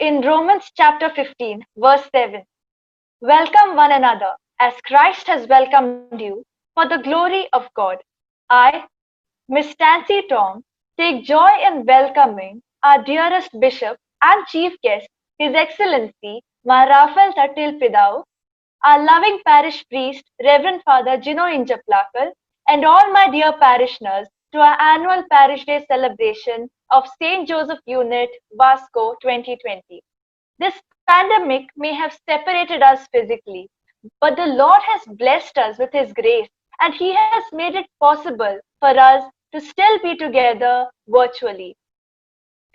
in Romans chapter 15, verse 7. Welcome one another as Christ has welcomed you for the glory of God. I, Miss Nancy Tom, take joy in welcoming our dearest Bishop and Chief Guest, His Excellency Ma Rafael Tattil Pidau, our loving parish priest, Reverend Father Gino Injaplakal, and all my dear parishioners to our annual Parish Day celebration of St. Joseph Unit, Vasco 2020. This pandemic may have separated us physically, but the Lord has blessed us with His grace, and He has made it possible for us to still be together virtually.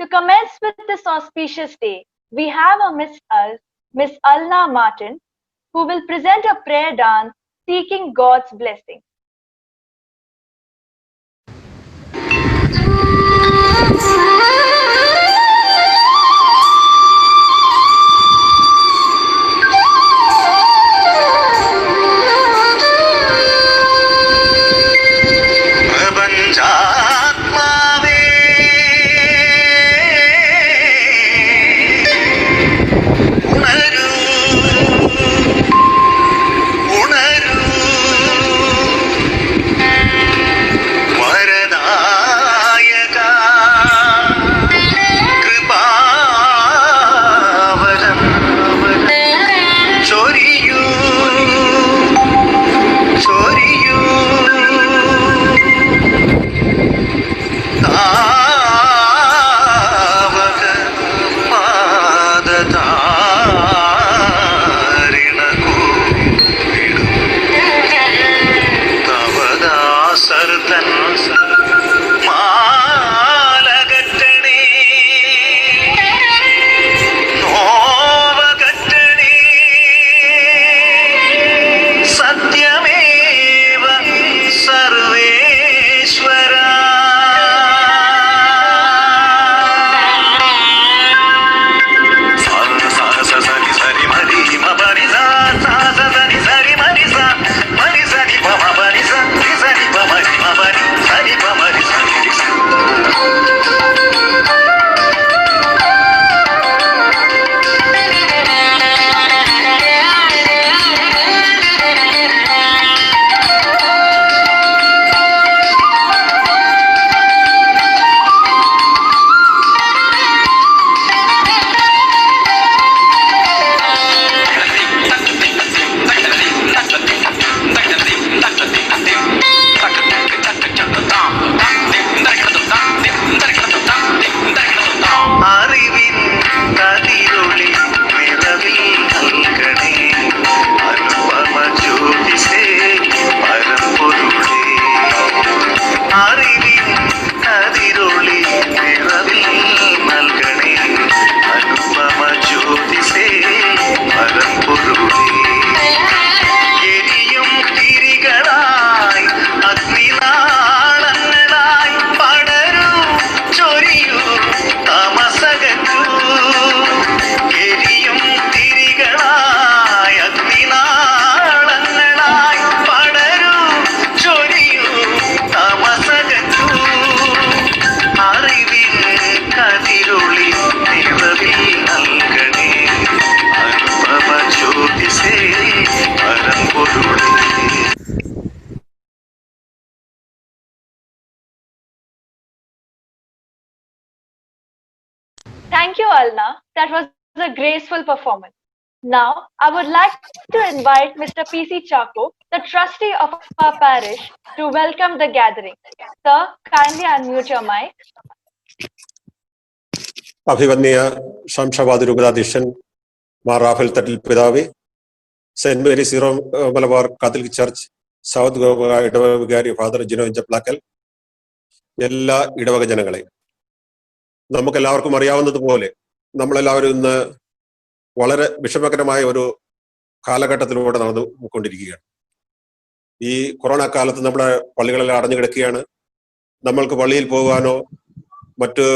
To commence with this auspicious day, we have amidst us Miss Alna Martin, who will present a prayer dance seeking God's blessing. Thank you, Alna. That was a graceful performance. Now, I would like to invite Mr. P.C. Chaco, the trustee of our parish, to welcome the gathering. Sir, kindly unmute your mic. അഭിവന്യ ശംഷാബാദ് രൂപതാധ്യക്ഷൻ മാർ റാഫേൽ തട്ടിൽ പിതാവേ, saint Mary zero Malabar Catholic church south Goa ഇടവക വികാരി father Jino ഇഞ്ചപ്ലാക്കൽ, എല്ലാ ഇടവക ജനങ്ങളെ, നമുക്കെല്ലാവർക്കും അറിയാവുന്നതുപോലെ നമ്മളെല്ലാവരും ഇന്ന് വളരെ വിഷമകരമായ ഒരു കാലഘട്ടത്തിലൂടെ നടന്നുകൊണ്ടിരിക്കുകയാണ്. ഈ കൊറോണ കാലത്ത് നമ്മുടെ പള്ളികളെല്ലാം അടഞ്ഞു കിടക്കുകയാണ്. നമ്മൾക്ക് പള്ളിയിൽ പോകാനോ മറ്റ്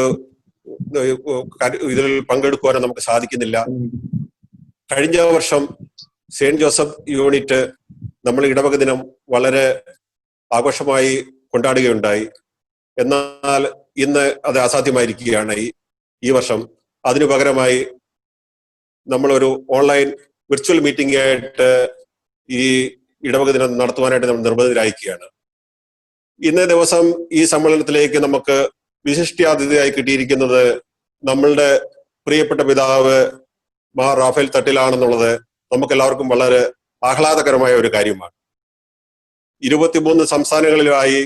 ഇതിൽ പങ്കെടുക്കുവാനോ നമുക്ക് സാധിക്കുന്നില്ല. കഴിഞ്ഞ വർഷം സെയിന്റ് ജോസഫ് യൂണിറ്റ് നമ്മൾ ഇടവക ദിനം വളരെ ആഘോഷമായി കൊണ്ടാടുകയുണ്ടായി. എന്നാൽ ഇന്ന് അത് അസാധ്യമായിരിക്കുകയാണ് ഈ വർഷം. അതിനു പകരമായി നമ്മളൊരു ഓൺലൈൻ വിർച്വൽ മീറ്റിംഗ് ആയിട്ട് ഈ ഇടവക ദിനം നടത്തുവാനായിട്ട് നമ്മൾ നിർബന്ധിതരായിരിക്കുകയാണ്. ഇന്നേ ദിവസം ഈ സമ്മേളനത്തിലേക്ക് നമുക്ക് വിശിഷ്ടാതിഥിയായി കിട്ടിയിരിക്കുന്നത് നമ്മളുടെ പ്രിയപ്പെട്ട പിതാവ് മാർ റാഫേൽ തട്ടിലാണെന്നുള്ളത് നമുക്കെല്ലാവർക്കും വളരെ ആഹ്ലാദകരമായ ഒരു കാര്യമാണ്. 23 സംസ്ഥാനങ്ങളിലായി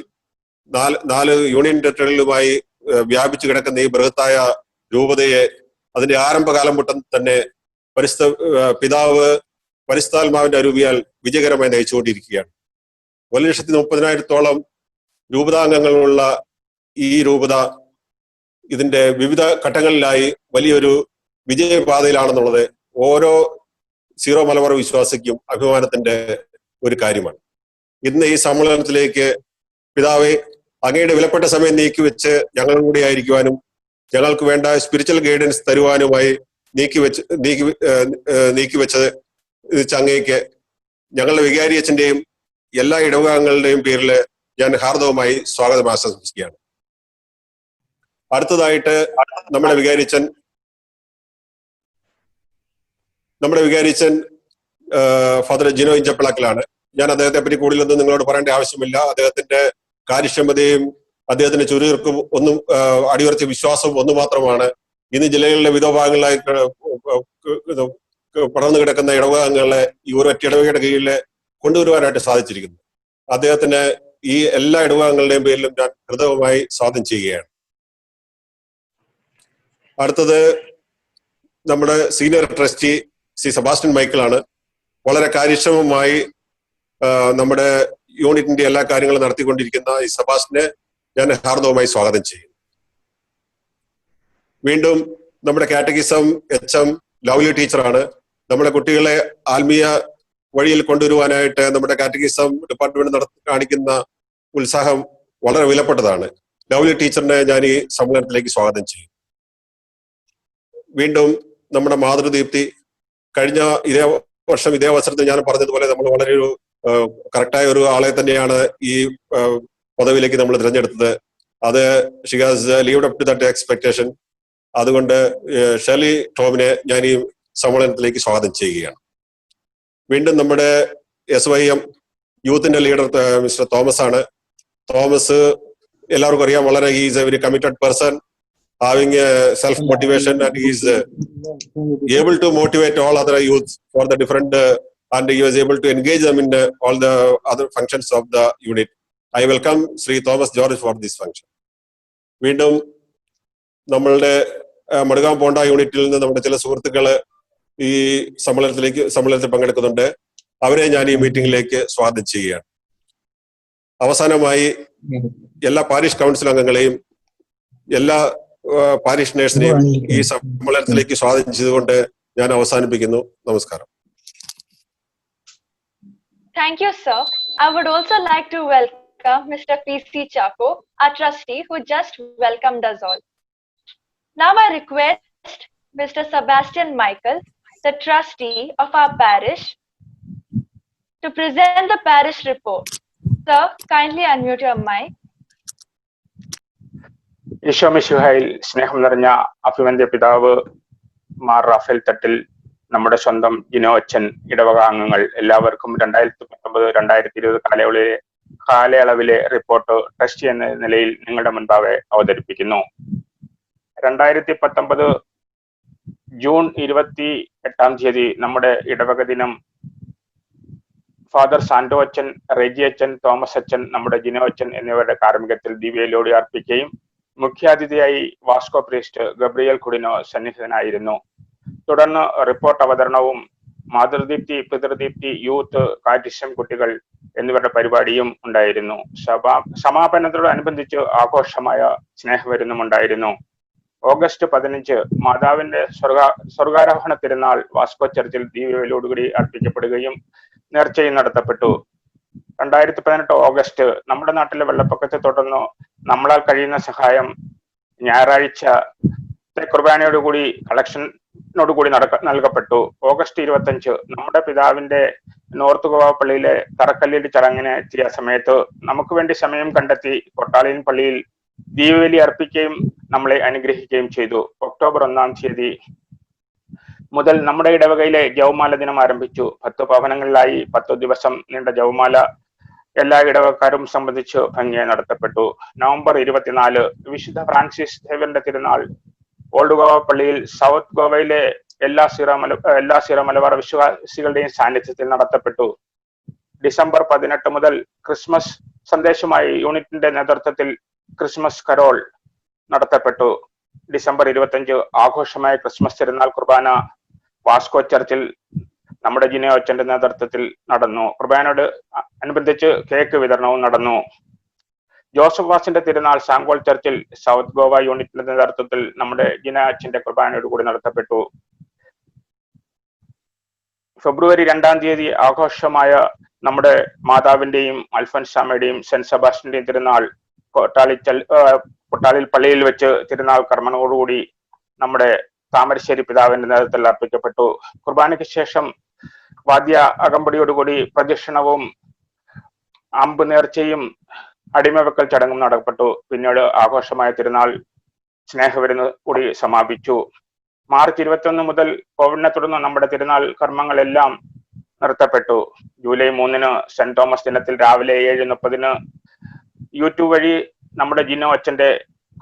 4 യൂണിയൻ ടെറിട്ടറികളുമായി വ്യാപിച്ചു കിടക്കുന്ന ഈ ബൃഹത്തായ രൂപതയെ അതിന്റെ ആരംഭകാലം മുട്ടം തന്നെ പിതാവ് പരിശുദ്ധാത്മാവിന്റെ അരൂപിയാൽ വിജയകരമായി നയിച്ചുകൊണ്ടിരിക്കുകയാണ്. 1,30,000-ഓളം രൂപതാംഗങ്ങളുള്ള ഈ രൂപത ഇതിന്റെ വിവിധ ഘട്ടങ്ങളിലായി വലിയൊരു വിജയപാതയിലാണെന്നുള്ളത് ഓരോ സീറോ മലബാർ വിശ്വാസിക്കും അഭിമാനത്തിന്റെ ഒരു കാര്യമാണ്. ഇന്ന് ഈ സമ്മേളനത്തിലേക്ക് പിതാവെ അങ്ങയുടെ വിലപ്പെട്ട സമയം നീക്കിവെച്ച് ഞങ്ങളും കൂടി ആയിരിക്കുവാനും ഞങ്ങൾക്ക് വേണ്ട സ്പിരിച്വൽ ഗൈഡൻസ് തരുവാനുമായി നീക്കിവെച്ചത് അങ്ങേക്ക് ഞങ്ങളുടെ വികാരിയച്ഛന്റെയും എല്ലാ ഇടവകങ്ങളുടെയും പേരിൽ ഞാൻ ഹാർദവമായി സ്വാഗതം ആശംസിക്കുകയാണ്. അടുത്തതായിട്ട് നമ്മുടെ വികാരിച്ചൻ ഫാദർ ജിനോ ഇഞ്ചപ്പിളക്കലാണ്. ഞാൻ അദ്ദേഹത്തെ പറ്റി കൂടുതലൊന്നും നിങ്ങളോട് പറയേണ്ട ആവശ്യമില്ല. അദ്ദേഹത്തിന്റെ കാര്യക്ഷമതയും അദ്ദേഹത്തിന്റെ ചുരുക്കും ഒന്നും അടിയുറച്ച വിശ്വാസവും ഒന്നു മാത്രമാണ് ഇന്ന് ജില്ലകളിലെ വിവിധ ഭാഗങ്ങളിലായി പടർന്നു കിടക്കുന്ന ഇടവകങ്ങളെ ഈ ഒരൊറ്റ ഇടവകയുടെ കീഴിൽ കൊണ്ടുവരുവാനായിട്ട് സാധിച്ചിരിക്കുന്നു. അദ്ദേഹത്തിന് ഈ എല്ലാ ഇടവകങ്ങളുടെയും പേരിലും ഞാൻ ഹൃദയമായി സ്വാഗതം ചെയ്യുകയാണ്. അടുത്തത് നമ്മുടെ സീനിയർ ട്രസ്റ്റി ശ്രീ സെബാസ്റ്റ്യൻ മൈക്കിളാണ്. വളരെ കാര്യക്ഷമമായി നമ്മുടെ യൂണിറ്റിന്റെ എല്ലാ കാര്യങ്ങളും നടത്തിക്കൊണ്ടിരിക്കുന്ന ഈ സെബാസ്റ്റ്യനെ ഞാൻ ഹാർദവമായി സ്വാഗതം ചെയ്യും. വീണ്ടും നമ്മുടെ കാറ്റഗിസം HM ലവ്ലി ടീച്ചറാണ്. നമ്മുടെ കുട്ടികളെ ആത്മീയ വഴിയിൽ കൊണ്ടുവരുവാനായിട്ട് നമ്മുടെ കാറ്റഗിസം ഡിപ്പാർട്ട്മെന്റ് കാണിക്കുന്ന ഉത്സാഹം വളരെ വിലപ്പെട്ടതാണ്. ലവ്ലി ടീച്ചറിനെ ഞാൻ ഈ സമ്മേളനത്തിലേക്ക് സ്വാഗതം ചെയ്യും. വീണ്ടും നമ്മുടെ മാതൃദീപ്തി, കഴിഞ്ഞ ഇതേ വർഷം ഇതേ അവസരത്തിൽ ഞാൻ പറഞ്ഞതുപോലെ നമ്മൾ വളരെ ഒരു കറക്റ്റായ ഒരു ആളെ തന്നെയാണ് ഈ പദവിയിലേക്ക് നമ്മൾ തിരഞ്ഞെടുത്തത്. അത് she has lived up to that expectation. അതുകൊണ്ട് ഷെർലി ടോമിനെ ഞാൻ ഈ സമ്മേളനത്തിലേക്ക് സ്വാഗതം ചെയ്യുകയാണ്. വീണ്ടും നമ്മുടെ SYM യൂത്തിന്റെ ലീഡർ മിസ്റ്റർ തോമസ് ആണ്. തോമസ് എല്ലാവർക്കും അറിയാം, വളരെ is a very committed person, having a self-motivation, and he is able to motivate all other youth for the different, and he was able to engage them in all the other functions of the unit. I welcome Sri Thomas George for this function. വീണ്ടും നമ്മളുടെ മടുകാം പോണ്ട യൂണിറ്റിൽ നിന്ന് നമ്മുടെ ചില സുഹൃത്തുക്കള് ഈ സമ്മേളനത്തിൽ പങ്കെടുക്കുന്നുണ്ട്. അവരെ ഞാൻ ഈ മീറ്റിംഗിലേക്ക് സ്വാഗതം ചെയ്യുകയാണ്. അവസാനമായി എല്ലാ പാരിഷ് കൗൺസിൽ അംഗങ്ങളെയും എല്ലാ പാരിഷണേഴ്സിനെയും ഈ സമ്മേളനത്തിലേക്ക് സ്വാഗതം ചെയ്തുകൊണ്ട് ഞാൻ അവസാനിപ്പിക്കുന്നു. നമസ്കാരം. Thank you, sir. I would also like to welcome Mr. PC Chaco, our trustee, who just welcomed us all. Now I request Mr. Sebastian Michael, the trustee of our parish, to present the parish report. Sir, kindly unmute your mic. ഈശോമിശിഹായിൽ സ്നേഹം നിറഞ്ഞ അഭിവന്ദ്യ പിതാവ് മാർ റാഫേൽ തട്ടിൽ, നമ്മുടെ സ്വന്തം ജിനോ അച്ഛൻ, ഇടവക അംഗങ്ങൾ എല്ലാവർക്കും 2019-2020 കാലയളവിലെ റിപ്പോർട്ട് ട്രസ്റ്റി എന്ന നിലയിൽ നിങ്ങളുടെ മുൻപാകെ അവതരിപ്പിക്കുന്നു. 2019 ജൂൺ 28 നമ്മുടെ ഇടവക ദിനം ഫാദർ സാന്റോ അച്ഛൻ, റെജി അച്ഛൻ, തോമസ് അച്ഛൻ, നമ്മുടെ ജിനോ അച്ഛൻ എന്നിവരുടെ കാർമ്മികത്തിൽ ദിവ്യലോടി അർപ്പിക്കുകയും മുഖ്യാതിഥിയായി വാസ്കോ പ്രീസ്റ്റ് ഗബ്രിയേൽ കുടിനോ സന്നിഹിതനായിരുന്നു. തുടർന്ന് റിപ്പോർട്ട് അവതരണവും മാതൃദീപ്തി, പിതൃദീപ്തി, യൂത്ത്, കാറ്റിസം കുട്ടികൾ എന്നിവരുടെ പരിപാടിയും ഉണ്ടായിരുന്നു. സമാപനത്തോടനുബന്ധിച്ച് ആഘോഷമായ സ്നേഹവിരുന്നും ഉണ്ടായിരുന്നു. ഓഗസ്റ്റ് 15 മാതാവിന്റെ സ്വർഗാരോഹണ തിരുനാൾ വാസ്കോ ചർച്ചിൽ ദിവ്യബലിയോടുകൂടി അർപ്പിക്കപ്പെടുകയും നേർച്ചയും നടത്തപ്പെട്ടു. 2018 ഓഗസ്റ്റ് നമ്മുടെ നാട്ടിലെ വെള്ളപ്പൊക്കത്തെ തുടർന്ന് നമ്മളാൽ കഴിയുന്ന സഹായം ഞായറാഴ്ച കുർബാനയോടുകൂടി കളക്ഷനോടുകൂടി നൽകപ്പെട്ടു. ഓഗസ്റ്റ് 25 നമ്മുടെ പിതാവിന്റെ നോർത്ത് ഗോവ പള്ളിയിലെ തറക്കല്ലിന്റെ ചടങ്ങിന് എത്തിയ സമയത്ത് നമുക്ക് വേണ്ടി സമയം കണ്ടെത്തി കൊട്ടാളിയൻ പള്ളിയിൽ ദീപബലി അർപ്പിക്കുകയും നമ്മളെ അനുഗ്രഹിക്കുകയും ചെയ്തു. ഒക്ടോബർ 1 മുതൽ നമ്മുടെ ഇടവകയിലെ ജപമാല ദിനം ആരംഭിച്ചു. 10 ഭവനങ്ങളിലായി 10 ദിവസം നീണ്ട ജപമാല എല്ലാ ഇടവക്കാരും സംബന്ധിച്ച് ഭംഗിയായി നടത്തപ്പെട്ടു. നവംബർ 24 വിശുദ്ധ ഫ്രാൻസിസ് സേവ്യറിന്റെ തിരുനാൾ ഓൾഡ് ഗോവ പള്ളിയിൽ സൗത്ത് ഗോവയിലെ എല്ലാ സീറോ മലബാർ വിശ്വാസികളുടെയും സാന്നിധ്യത്തിൽ നടത്തപ്പെട്ടു. ഡിസംബർ 18 മുതൽ ക്രിസ്മസ് സന്ദേശമായി യൂണിറ്റിന്റെ നേതൃത്വത്തിൽ ക്രിസ്മസ് കരോൾ നടത്തപ്പെട്ടു. ഡിസംബർ 25 ആഘോഷമായ ക്രിസ്മസ് തിരുനാൾ കുർബാന വാസ്കോ ചർച്ചിൽ നമ്മുടെ ജിനോ അച്ഛന്റെ നേതൃത്വത്തിൽ നടന്നു. കുർബാനയോട് അനുബന്ധിച്ച് കേക്ക് വിതരണവും നടന്നു. ജോസഫ് വാസിന്റെ തിരുനാൾ സാങ്കോൾ ചർച്ചിൽ സൗത്ത് ഗോവ യൂണിറ്റിന്റെ നേതൃത്വത്തിൽ നമ്മുടെ ജിനോ അച്ഛന്റെ കുർബാനയോട് കൂടി നടത്തപ്പെട്ടു. ഫെബ്രുവരി 2-ാം തീയതി ആഘോഷമായ നമ്മുടെ മാതാവിന്റെയും അൽഫൻസാമയുടെയും സെന്റ് സെബാസ്റ്റ്യന്റെയും തിരുനാൾ കൊട്ടാളിൽ പള്ളിയിൽ വെച്ച് തിരുനാൾ കർമ്മങ്ങളോടുകൂടി നമ്മുടെ താമരശ്ശേരി പിതാവിന്റെ നേതൃത്വത്തിൽ അർപ്പിക്കപ്പെട്ടു. കുർബാനയ്ക്ക് ശേഷം വാദ്യ അകമ്പടിയോടുകൂടി പ്രദക്ഷിണവും അമ്പ് നേർച്ചയും അടിമവെക്കൽ ചടങ്ങും നടത്തപ്പെട്ടു. പിന്നീട് ആഘോഷമായ തിരുനാൾ സ്നേഹവിരുന്ന് കൂടി സമാപിച്ചു. മാർച്ച് 21 മുതൽ കോവിഡിനെ തുടർന്ന് നമ്മുടെ തിരുനാൾ കർമ്മങ്ങളെല്ലാം നിർത്തപ്പെട്ടു. ജൂലൈ 3 സെന്റ് തോമസ് ദിനത്തിൽ രാവിലെ 7:30 യൂട്യൂബ് വഴി നമ്മുടെ ജിനോ അച്ഛന്റെ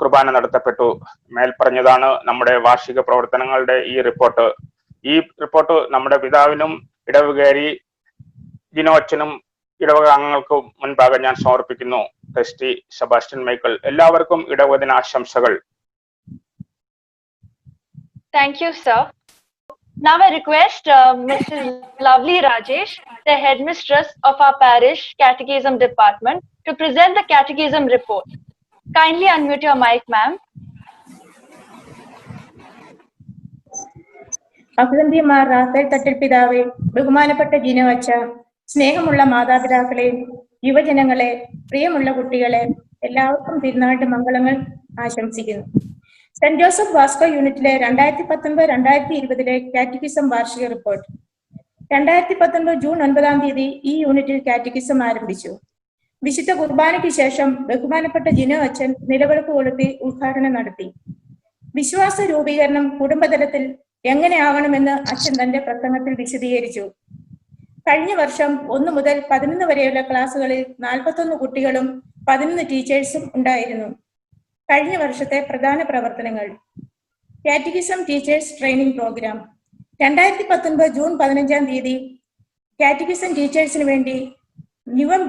കുർബാന നടത്തപ്പെട്ടു. മേൽപ്പറഞ്ഞതാണ് നമ്മുടെ വാർഷിക പ്രവർത്തനങ്ങളുടെ ഈ റിപ്പോർട്ട്. ഈ റിപ്പോർട്ട് നമ്മുടെ പിതാവിനും ഇടവകേരി ജിനോ അച്ഛനും ഇടവക അംഗങ്ങൾക്കും മുൻപാകെ ഞാൻ സമർപ്പിക്കുന്നു. Christy Sebastian Michael. എല്ലാവർക്കും ഇടവക ദിനാശംസകൾ. Thank you, sir. Now I request Mrs. Lovely Rajesh, the headmistress of our parish catechism department, to present the catechism report. Kindly unmute your mic, ma'am. അഭിനന്ദിമാർ റാഫേൽ തട്ടിൽ പിതാവേ, ബഹുമാനപ്പെട്ട ജിനോ അച്ഛ, സ്നേഹമുള്ള മാതാപിതാക്കളെ, യുവജനങ്ങളെ, പ്രിയമുള്ള കുട്ടികളെ, എല്ലാവർക്കും തിരുനാളിന്റെ മംഗളങ്ങൾ ആശംസിക്കുന്നു. സെന്റ് ജോസഫ് വാസ്കോ യൂണിറ്റിലെ 2019-2020 കാറ്റക്കിസം വാർഷിക റിപ്പോർട്ട്. 2019 ജൂൺ 9-ാം തീയതി ഈ യൂണിറ്റിൽ കാറ്റക്കിസം ആരംഭിച്ചു. വിശുദ്ധ കുർബാനയ്ക്ക് ശേഷം ബഹുമാനപ്പെട്ട ജിനോ അച്ഛൻ നിലവിളക്ക് കൊളുത്തി ഉദ്ഘാടനം നടത്തി. വിശ്വാസ രൂപീകരണം കുടുംബതലത്തിൽ എങ്ങനെയാകണമെന്ന് അച്ഛൻ തന്റെ പ്രസംഗത്തിൽ വിശദീകരിച്ചു. കഴിഞ്ഞ വർഷം 1 മുതൽ 11 വരെയുള്ള ക്ലാസ്സുകളിൽ 41 കുട്ടികളും 11 ടീച്ചേഴ്സും ഉണ്ടായിരുന്നു. കഴിഞ്ഞ വർഷത്തെ പ്രധാന പ്രവർത്തനങ്ങൾ: catechism teachers training program. 2019 June 15-ാം തീയതി കാറ്റക്കിസം ടീച്ചേഴ്സിന് വേണ്ടി ന്യൂവം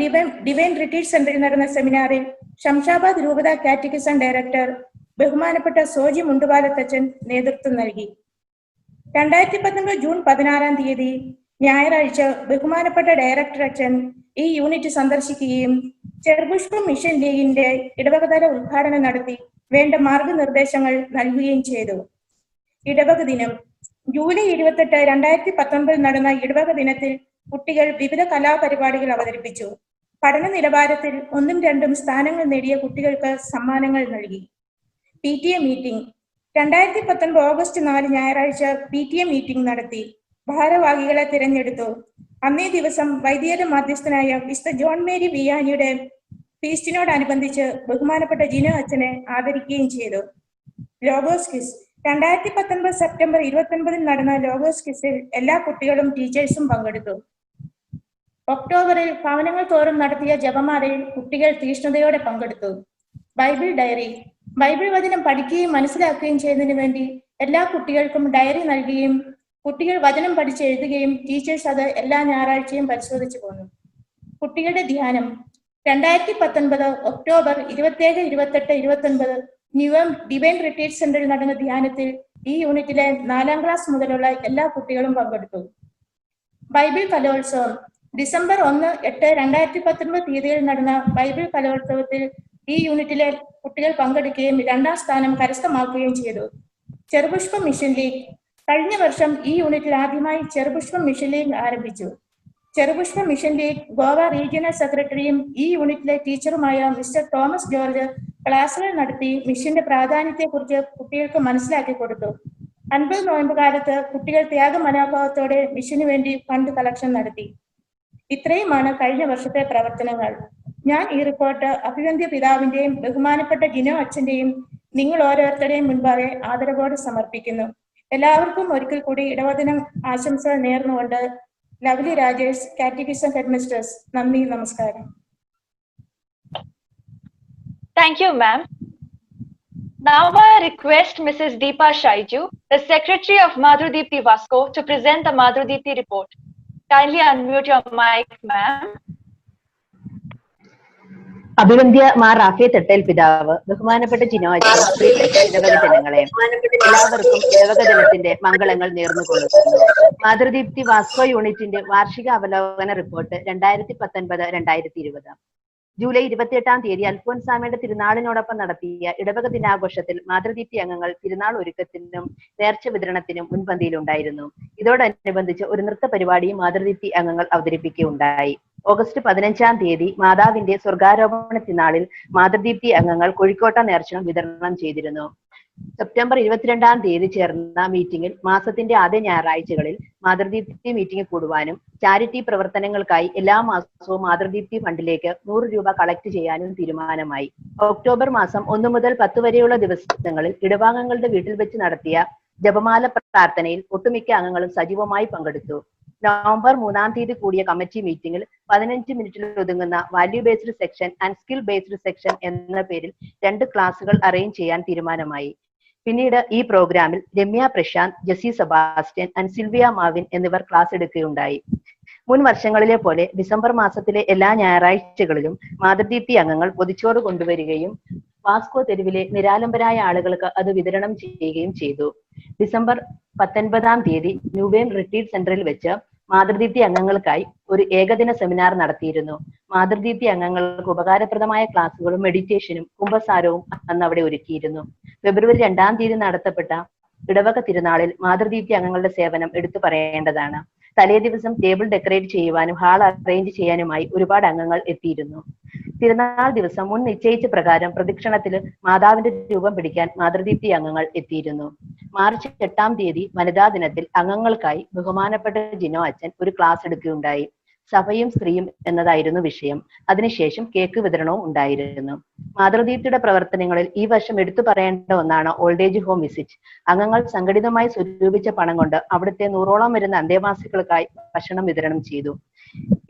ഡിവൈൻ റിട്രീറ്റ് സെന്ററിൽ നടന്ന സെമിനാറിൽ ശംഷാബാദ് രൂപത കാറ്റക്കിസം ഡയറക്ടർ ബഹുമാനപ്പെട്ട സോജി മുണ്ടുപാലത്തച്ഛൻ നേതൃത്വം നൽകി. 2019 ജൂൺ 16-ാം തീയതി ഞായറാഴ്ച ബഹുമാനപ്പെട്ട ഡയറക്ടർ അച്ഛൻ ഈ യൂണിറ്റ് സന്ദർശിക്കുകയും ചെറുപുഷ്പം മിഷൻ ലീഗിന്റെ ഇടവകതല ഉദ്ഘാടനം നടത്തി വേണ്ട മാർഗനിർദ്ദേശങ്ങൾ നൽകുകയും ചെയ്തു. ഇടവക ദിനം. ജൂലൈ 28, 2019 നടന്ന ഇടവക ദിനത്തിൽ കുട്ടികൾ വിവിധ കലാപരിപാടികൾ അവതരിപ്പിച്ചു. പഠന നിലവാരത്തിൽ 1ഉം 2ഉം സ്ഥാനങ്ങൾ നേടിയ കുട്ടികൾക്ക് സമ്മാനങ്ങൾ നൽകി. PTA meeting. 2019 ഓഗസ്റ്റ് 4 ഞായറാഴ്ച PTA മീറ്റിംഗ് നടത്തി. ഭാരവാഹികളെ തിരഞ്ഞെടുത്തു. അന്നേ ദിവസം വൈദികരുടെ മധ്യസ്ഥനായ മിസ്റ്റർ ജോൺ മേരി വിയാനിയുടെ ഫീസ്റ്റിനോടനുബന്ധിച്ച് ബഹുമാനപ്പെട്ട ജിനോ അച്ഛനെ ആദരിക്കുകയും ചെയ്തു. Logos quiz. 2019 സെപ്റ്റംബർ 29 നടന്ന ലോഗോസ് ക്വിസിൽ എല്ലാ കുട്ടികളും ടീച്ചേഴ്സും പങ്കെടുത്തു. ഒക്ടോബറിൽ ഭവനങ്ങൾ തോറും നടത്തിയ ജപമാലയിൽ കുട്ടികൾ തീഷ്ണതയോടെ പങ്കെടുത്തു. Bible diary. ബൈബിൾ വചനം പഠിക്കുകയും മനസ്സിലാക്കുകയും ചെയ്യുന്നതിന് വേണ്ടി എല്ലാ കുട്ടികൾക്കും ഡയറി നൽകുകയും കുട്ടികൾ വചനം പഠിച്ച് എഴുതുകയും ടീച്ചേഴ്സ് അത് എല്ലാ ഞായറാഴ്ചയും പരിശോധിച്ചു പോന്നു. കുട്ടികളുടെ ധ്യാനം. 2019 ഒക്ടോബർ 27, 28, 29 ന്യൂവം ഡിവൈൻ റിട്രീറ്റ് സെന്ററിൽ നടന്ന ധ്യാനത്തിൽ ഈ യൂണിറ്റിലെ 4ാം ക്ലാസ് മുതലുള്ള എല്ലാ കുട്ടികളും പങ്കെടുത്തു. ബൈബിൾ കലോത്സവം. ഡിസംബർ 1, 8, 2019 തീയതിയിൽ നടന്ന ബൈബിൾ കലോത്സവത്തിൽ ഈ യൂണിറ്റിലെ കുട്ടികൾ പങ്കെടുക്കുകയും 2ാം സ്ഥാനം കരസ്ഥമാക്കുകയും ചെയ്തു. Cherupushpam mission league. കഴിഞ്ഞ വർഷം ഈ യൂണിറ്റിൽ ആദ്യമായി ചെറുപുഷ്പം മിഷൻ ലീഗ് ആരംഭിച്ചു. Cherupushpam mission league Goa regional സെക്രട്ടറിയും ഈ യൂണിറ്റിലെ ടീച്ചറുമായ മിസ്റ്റർ തോമസ് ജോർജ് ക്ലാസുകൾ നടത്തി മിഷന്റെ പ്രാധാന്യത്തെക്കുറിച്ച് കുട്ടികൾക്ക് മനസ്സിലാക്കി കൊടുത്തു. 50 നോയമ്പ് കാലത്ത് കുട്ടികൾ ത്യാഗ മനോഭാവത്തോടെ മിഷന് വേണ്ടി ഫണ്ട് കളക്ഷൻ നടത്തി. ഇത്രയുമാണ് കഴിഞ്ഞ വർഷത്തെ പ്രവർത്തനങ്ങൾ. ഞാൻ ഈ റിപ്പോർട്ട് അഭിവന്ദ്യ പിതാവിന്റെയും ബഹുമാനപ്പെട്ട ജിനോ അച്ഛന്റെയും നിങ്ങൾ ഓരോരുത്തരുടെയും മുൻപാകെ ആദരവോടെ സമർപ്പിക്കുന്നു. എല്ലാവർക്കും ഒരിക്കൽ കൂടി ഇടവദിനം ആശംസകൾ നേർന്നുകൊണ്ട് ലവ്ലി രാജേഷ്, കാറ്റഗിസം ഹെഡ്മിസ്ട്രസ്. നന്ദി, നമസ്കാരം. Thank you, ma'am. Now I request Mrs. Deepa Shaiju, the Secretary of Madhurdeepti Vasco, to present the Madhurdeepti report. Kindly unmute your mic, ma'am. അഭിവന്ദ്യ Mar Rafi Thattil പിതാവ്, ബഹുമാനപ്പെട്ട ജിനോ അച്ഛൻ, പ്രിയപ്പെട്ട ഇടവക ജനങ്ങളെ, എല്ലാവർക്കും ഇടവക ദിനത്തിന്റെ മംഗളങ്ങൾ നേർന്നുകൊള്ളുന്നു. മാതൃദീപ്തി വാസ്കോ യൂണിറ്റിന്റെ വാർഷിക അവലോകന റിപ്പോർട്ട് 2019-2020. ജൂലൈ 28-ാം തീയതി അൽഫോൻസാമയുടെ തിരുനാളിനോടൊപ്പം നടത്തിയ ഇടവക ദിനാഘോഷത്തിൽ മാതൃദീപ്തി അംഗങ്ങൾ തിരുനാൾ ഒരുക്കത്തിനും നേർച്ച വിതരണത്തിനും മുൻപന്തിയിലുണ്ടായിരുന്നു. ഇതോടനുബന്ധിച്ച് ഒരു നൃത്ത പരിപാടിയും മാതൃദീപ്തി അംഗങ്ങൾ അവതരിപ്പിക്കുകയുണ്ടായി. ഓഗസ്റ്റ് 15-ാം തീയതി മാതാവിന്റെ സ്വർഗാരോപണ തിരുനാളിൽ മാതൃദീപ്തി അംഗങ്ങൾ കോഴിക്കോട്ട നേർച്ചണം വിതരണം ചെയ്തിരുന്നു. സെപ്റ്റംബർ 22-ാം തീയതി ചേർന്ന മീറ്റിംഗിൽ മാസത്തിന്റെ ആദ്യ ഞായറാഴ്ചകളിൽ മാതൃദീപ്തി മീറ്റിംഗ് കൂടുവാനും ചാരിറ്റി പ്രവർത്തനങ്ങൾക്കായി എല്ലാ മാസവും മാതൃദീപ്തി ഫണ്ടിലേക്ക് 100 രൂപ കളക്ട് ചെയ്യാനും തീരുമാനമായി. ഒക്ടോബർ മാസം 1 മുതൽ 10 വരെയുള്ള ദിവസങ്ങളിൽ ഇടവാംഗങ്ങളുടെ വീട്ടിൽ വെച്ച് നടത്തിയ ജപമാല പ്രാർത്ഥനയിൽ ഒട്ടുമിക്ക അംഗങ്ങളും സജീവമായി പങ്കെടുത്തു. നവംബർ 3-ാം തീയതി കൂടിയ കമ്മിറ്റി മീറ്റിംഗിൽ 15 മിനിറ്റിൽ ഒതുങ്ങുന്ന value based section and skill based section എന്ന പേരിൽ 2 ക്ലാസുകൾ അറേഞ്ച് ചെയ്യാൻ തീരുമാനമായി. പിന്നീട് ഈ പ്രോഗ്രാമിൽ രമ്യ പ്രശാന്ത്, ജെസി സെബാസ്റ്റ്യൻ ആൻഡ് സിൽവിയ മാവിൻ എന്നിവർ ക്ലാസ് എടുക്കുകയുണ്ടായി. മുൻ വർഷങ്ങളിലെ പോലെ ഡിസംബർ മാസത്തിലെ എല്ലാ ഞായറാഴ്ചകളിലും മാതൃദീപ്തി അംഗങ്ങൾ പൊതിച്ചോറ് കൊണ്ടുവരികയും വാസ്കോ തെരുവിലെ നിരാലംബരായ ആളുകൾക്ക് അത് വിതരണം ചെയ്യുകയും ചെയ്തു. ഡിസംബർ 19-ാം തീയതി ന്യൂബേൻ റിട്രീറ്റ് സെന്ററിൽ വെച്ച് മാതൃദീപ്തി അംഗങ്ങൾക്കായി ഒരു ഏകദിന സെമിനാർ നടത്തിയിരുന്നു. മാതൃദീപ്തി അംഗങ്ങൾക്ക് ഉപകാരപ്രദമായ ക്ലാസുകളും മെഡിറ്റേഷനും കുംഭസാരവും അന്ന് അവിടെ ഒരുക്കിയിരുന്നു. ഫെബ്രുവരി 2-ാം തീയതി നടത്തപ്പെട്ട ഇടവക തിരുനാളിൽ മാതൃദീപ്തി അംഗങ്ങളുടെ സേവനം എടുത്തു പറയേണ്ടതാണ്. തലേ ദിവസം ടേബിൾ ഡെക്കറേറ്റ് ചെയ്യുവാനും ഹാൾ അറേഞ്ച് ചെയ്യാനുമായി ഒരുപാട് അംഗങ്ങൾ എത്തിയിരുന്നു. തിരുനാൾ ദിവസം മുൻ നിശ്ചയിച്ച പ്രകാരം പ്രദക്ഷിണത്തിൽ മാതാവിന്റെ രൂപം പിടിക്കാൻ മാതൃദീപ്തി അംഗങ്ങൾ എത്തിയിരുന്നു. മാർച്ച് 8-ാം തീയതി വനിതാ ദിനത്തിൽ അംഗങ്ങൾക്കായി ബഹുമാനപ്പെട്ട ജിനോ അച്ഛൻ ഒരു ക്ലാസ് എടുക്കുകയുണ്ടായി. സഭയും സ്ത്രീയും എന്നതായിരുന്നു വിഷയം. അതിനുശേഷം കേക്ക് വിതരണവും ഉണ്ടായിരുന്നു. മാതൃദീപ്തിയുടെ പ്രവർത്തനങ്ങളിൽ ഈ വർഷം എടുത്തു പറയേണ്ട ഒന്നാണ് ഓൾഡ് ഏജ് ഹോം വിസിറ്റ്. അംഗങ്ങൾ സംഘടിതമായി സ്വരൂപിച്ച പണം കൊണ്ട് അവിടുത്തെ 100ഓളം വരുന്ന അന്തേവാസികൾക്കായി ഭക്ഷണം വിതരണം ചെയ്തു.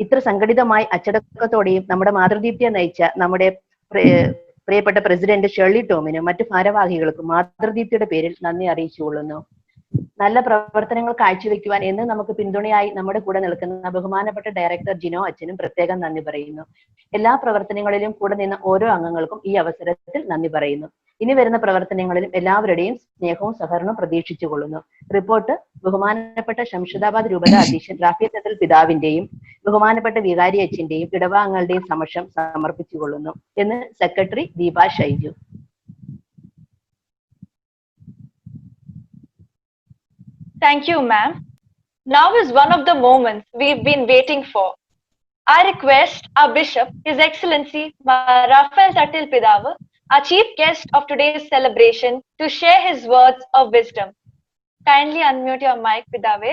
ഇത്ര സംഘടിതമായി അച്ചടക്കത്തോടെയും നമ്മുടെ മാതൃദീപ്തിയെ നയിച്ച നമ്മുടെ പ്രിയപ്പെട്ട പ്രസിഡന്റ് ഷേർലി ടോമിനും മറ്റു ഭാരവാഹികൾക്കും മാതൃദീപ്തിയുടെ പേരിൽ നന്ദി അറിയിച്ചുകൊള്ളുന്നു. നല്ല പ്രവർത്തനങ്ങൾ കാഴ്ചവെക്കുവാൻ എന്ന് നമുക്ക് പിന്തുണയായി നമ്മുടെ കൂടെ നിൽക്കുന്ന ബഹുമാനപ്പെട്ട ഡയറക്ടർ ജിനോ അച്ഛനും പ്രത്യേകം നന്ദി പറയുന്നു. എല്ലാ പ്രവർത്തനങ്ങളിലും കൂടെ നിന്ന ഓരോ അംഗങ്ങൾക്കും ഈ അവസരത്തിൽ നന്ദി പറയുന്നു. ഇനി വരുന്ന പ്രവർത്തനങ്ങളിലും എല്ലാവരുടെയും സ്നേഹവും സഹകരണവും പ്രതീക്ഷിച്ചുകൊള്ളുന്നു. റിപ്പോർട്ട് ബഹുമാനപ്പെട്ട ശംഷാദാബാദ് രൂപത അധ്യക്ഷൻ റാഫി തട്ടേൽ പിതാവിന്റെയും ബഹുമാനപ്പെട്ട വികാരി അച്ഛന്റെയും ഇടവാംഗങ്ങളുടെയും സമക്ഷം സമർപ്പിച്ചുകൊള്ളുന്നു എന്ന് secretary Deepa Shaiju. Thank you, ma'am. Now is one of the moments we've been waiting for. I request our Bishop, His Excellency Raphael Tattil Pidava, our chief guest of today's celebration, to share his words of wisdom. Kindly unmute your mic, Pidave.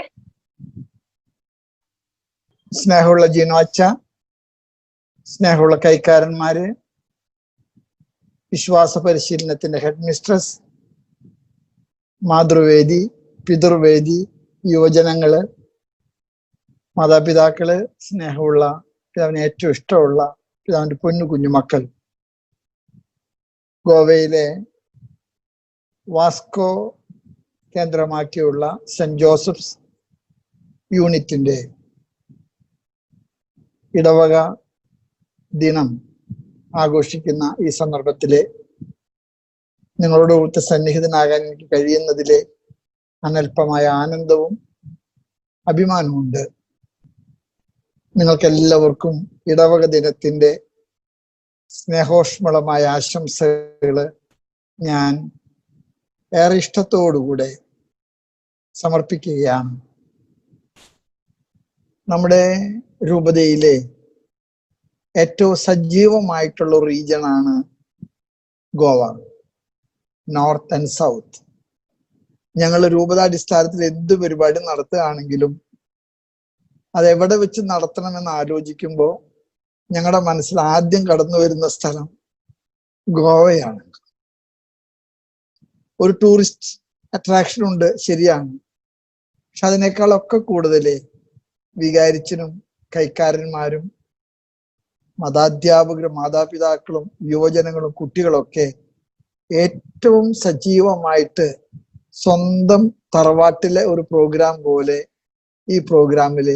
സ്നേഹമുള്ള ജിനോ അച്ഛ, സ്നേഹമുള്ള കൈക്കാരന്മാര്, വിശ്വാസ പരിശീലനത്തിന്റെ head mistress, Mathruvedi, പിതൃവേദി, യുവജനങ്ങള്, മാതാപിതാക്കള്, സ്നേഹമുള്ള പിതാവിന് ഏറ്റവും ഇഷ്ടമുള്ള പിതാവിന്റെ പൊന്നു കുഞ്ഞുമക്കൾ, ഗോവയിലെ വാസ്കോ കേന്ദ്രമാക്കിയുള്ള സെന്റ് ജോസഫ്സ് യൂണിറ്റിന്റെ ഇടവക ദിനം ആഘോഷിക്കുന്ന ഈ സന്ദർഭത്തില് നിങ്ങളോട് കൂട്ട് സന്നിഹിതനാകാൻ എനിക്ക് കഴിയുന്നതിലെ അനൽപമായ ആനന്ദവും അഭിമാനവുമുണ്ട്. നിങ്ങൾക്കെല്ലാവർക്കും ഇടവക ദിനത്തിന്റെ സ്നേഹോഷ്മളമായ ആശംസകള് ഞാൻ ഏറെ ഇഷ്ടത്തോടുകൂടെ സമർപ്പിക്കുകയാണ്. നമ്മുടെ രൂപതയിലെ ഏറ്റവും സജീവമായിട്ടുള്ള റീജിയനാണ് ഗോവ, നോർത്ത് ആൻഡ് സൗത്ത്. ഞങ്ങൾ രൂപതാടിസ്ഥാനത്തിൽ എന്ത് പരിപാടി നടത്തുകയാണെങ്കിലും അതെവിടെ വെച്ച് നടത്തണമെന്ന് ആലോചിക്കുമ്പോൾ ഞങ്ങളുടെ മനസ്സിൽ ആദ്യം കടന്നു വരുന്ന സ്ഥലം ഗോവയാണ്. ഒരു ടൂറിസ്റ്റ് അട്രാക്ഷൻ ഉണ്ട്, ശരിയാണ്. പക്ഷെ അതിനേക്കാളൊക്കെ കൂടുതൽ വികാരിച്ചനും കൈക്കാരന്മാരും മതാധ്യാപകരും മാതാപിതാക്കളും യുവജനങ്ങളും കുട്ടികളൊക്കെ ഏറ്റവും സജീവമായിട്ട് സ്വന്തം തറവാട്ടിലെ ഒരു പ്രോഗ്രാം പോലെ ഈ പ്രോഗ്രാമിൽ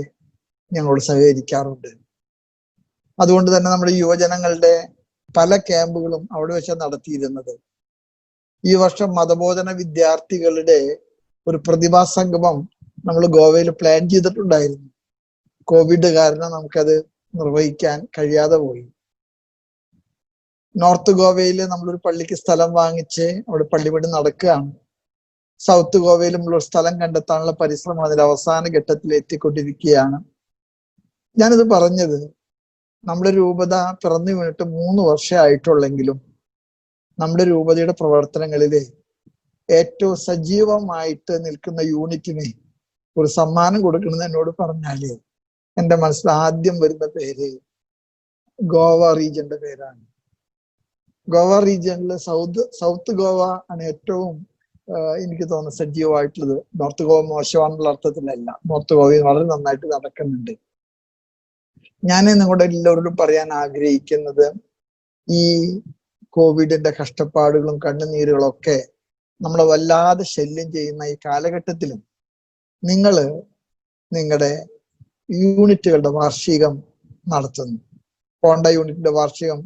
ഞങ്ങളോട് സഹകരിക്കാറുണ്ട്. അതുകൊണ്ട് തന്നെ നമ്മുടെ യുവജനങ്ങളുടെ പല ക്യാമ്പുകളും അവിടെ വെച്ചാണ് നടത്തിയിരുന്നത്. ഈ വർഷം മതബോധന വിദ്യാർത്ഥികളുടെ ഒരു പ്രതിഭാ സംഗമം നമ്മൾ ഗോവയിൽ പ്ലാൻ ചെയ്തിട്ടുണ്ടായിരുന്നു. കോവിഡ് കാരണം നമുക്കത് നിർവഹിക്കാൻ കഴിയാതെ പോയി. നോർത്ത് ഗോവയിൽ നമ്മളൊരു പള്ളിക്ക് സ്ഥലം വാങ്ങിച്ച് അവിടെ പള്ളിപടി നടക്കുകയാണ്. സൗത്ത് ഗോവയിലും ഉള്ള സ്ഥലം കണ്ടെത്താനുള്ള പരിശ്രമം അതിന്റെ അവസാന ഘട്ടത്തിൽ എത്തിക്കൊണ്ടിരിക്കുകയാണ്. ഞാനിത് പറഞ്ഞത്, നമ്മുടെ രൂപത പിറന്നു വീണിട്ട് 3 വർഷമായിട്ടുള്ളെങ്കിലും നമ്മുടെ രൂപതയുടെ പ്രവർത്തനങ്ങളിൽ ഏറ്റവും സജീവമായിട്ട് നിൽക്കുന്ന യൂണിറ്റിന് ഒരു സമ്മാനം കൊടുക്കണമെന്ന് എന്നോട് പറഞ്ഞാല് എൻ്റെ മനസ്സിൽ ആദ്യം വരുന്ന പേര് ഗോവ റീജിയന്റെ പേരാണ്. ഗോവ റീജിയനിൽ സൗത്ത് ഗോവ ആണ് ഏറ്റവും എനിക്ക് തോന്നുന്നു സജീവമായിട്ടുള്ളത്. നോർത്ത് ഗോവ മോശമാണെന്നുള്ള അർത്ഥത്തിലല്ല, നോർത്ത് ഗോവയിൽ വളരെ നന്നായിട്ട് നടക്കുന്നുണ്ട്. ഞാൻ നിങ്ങളുടെ എല്ലാവരോടും പറയാൻ ആഗ്രഹിക്കുന്നത്, ഈ കോവിഡിന്റെ കഷ്ടപ്പാടുകളും കണ്ണുനീരുകളൊക്കെ നമ്മളെ വല്ലാതെ ശല്യം ചെയ്യുന്ന ഈ കാലഘട്ടത്തിലും നിങ്ങൾ നിങ്ങളുടെ യൂണിറ്റുകളുടെ വാർഷികം നടത്തുന്നു. പോണ്ട യൂണിറ്റിന്റെ വാർഷികം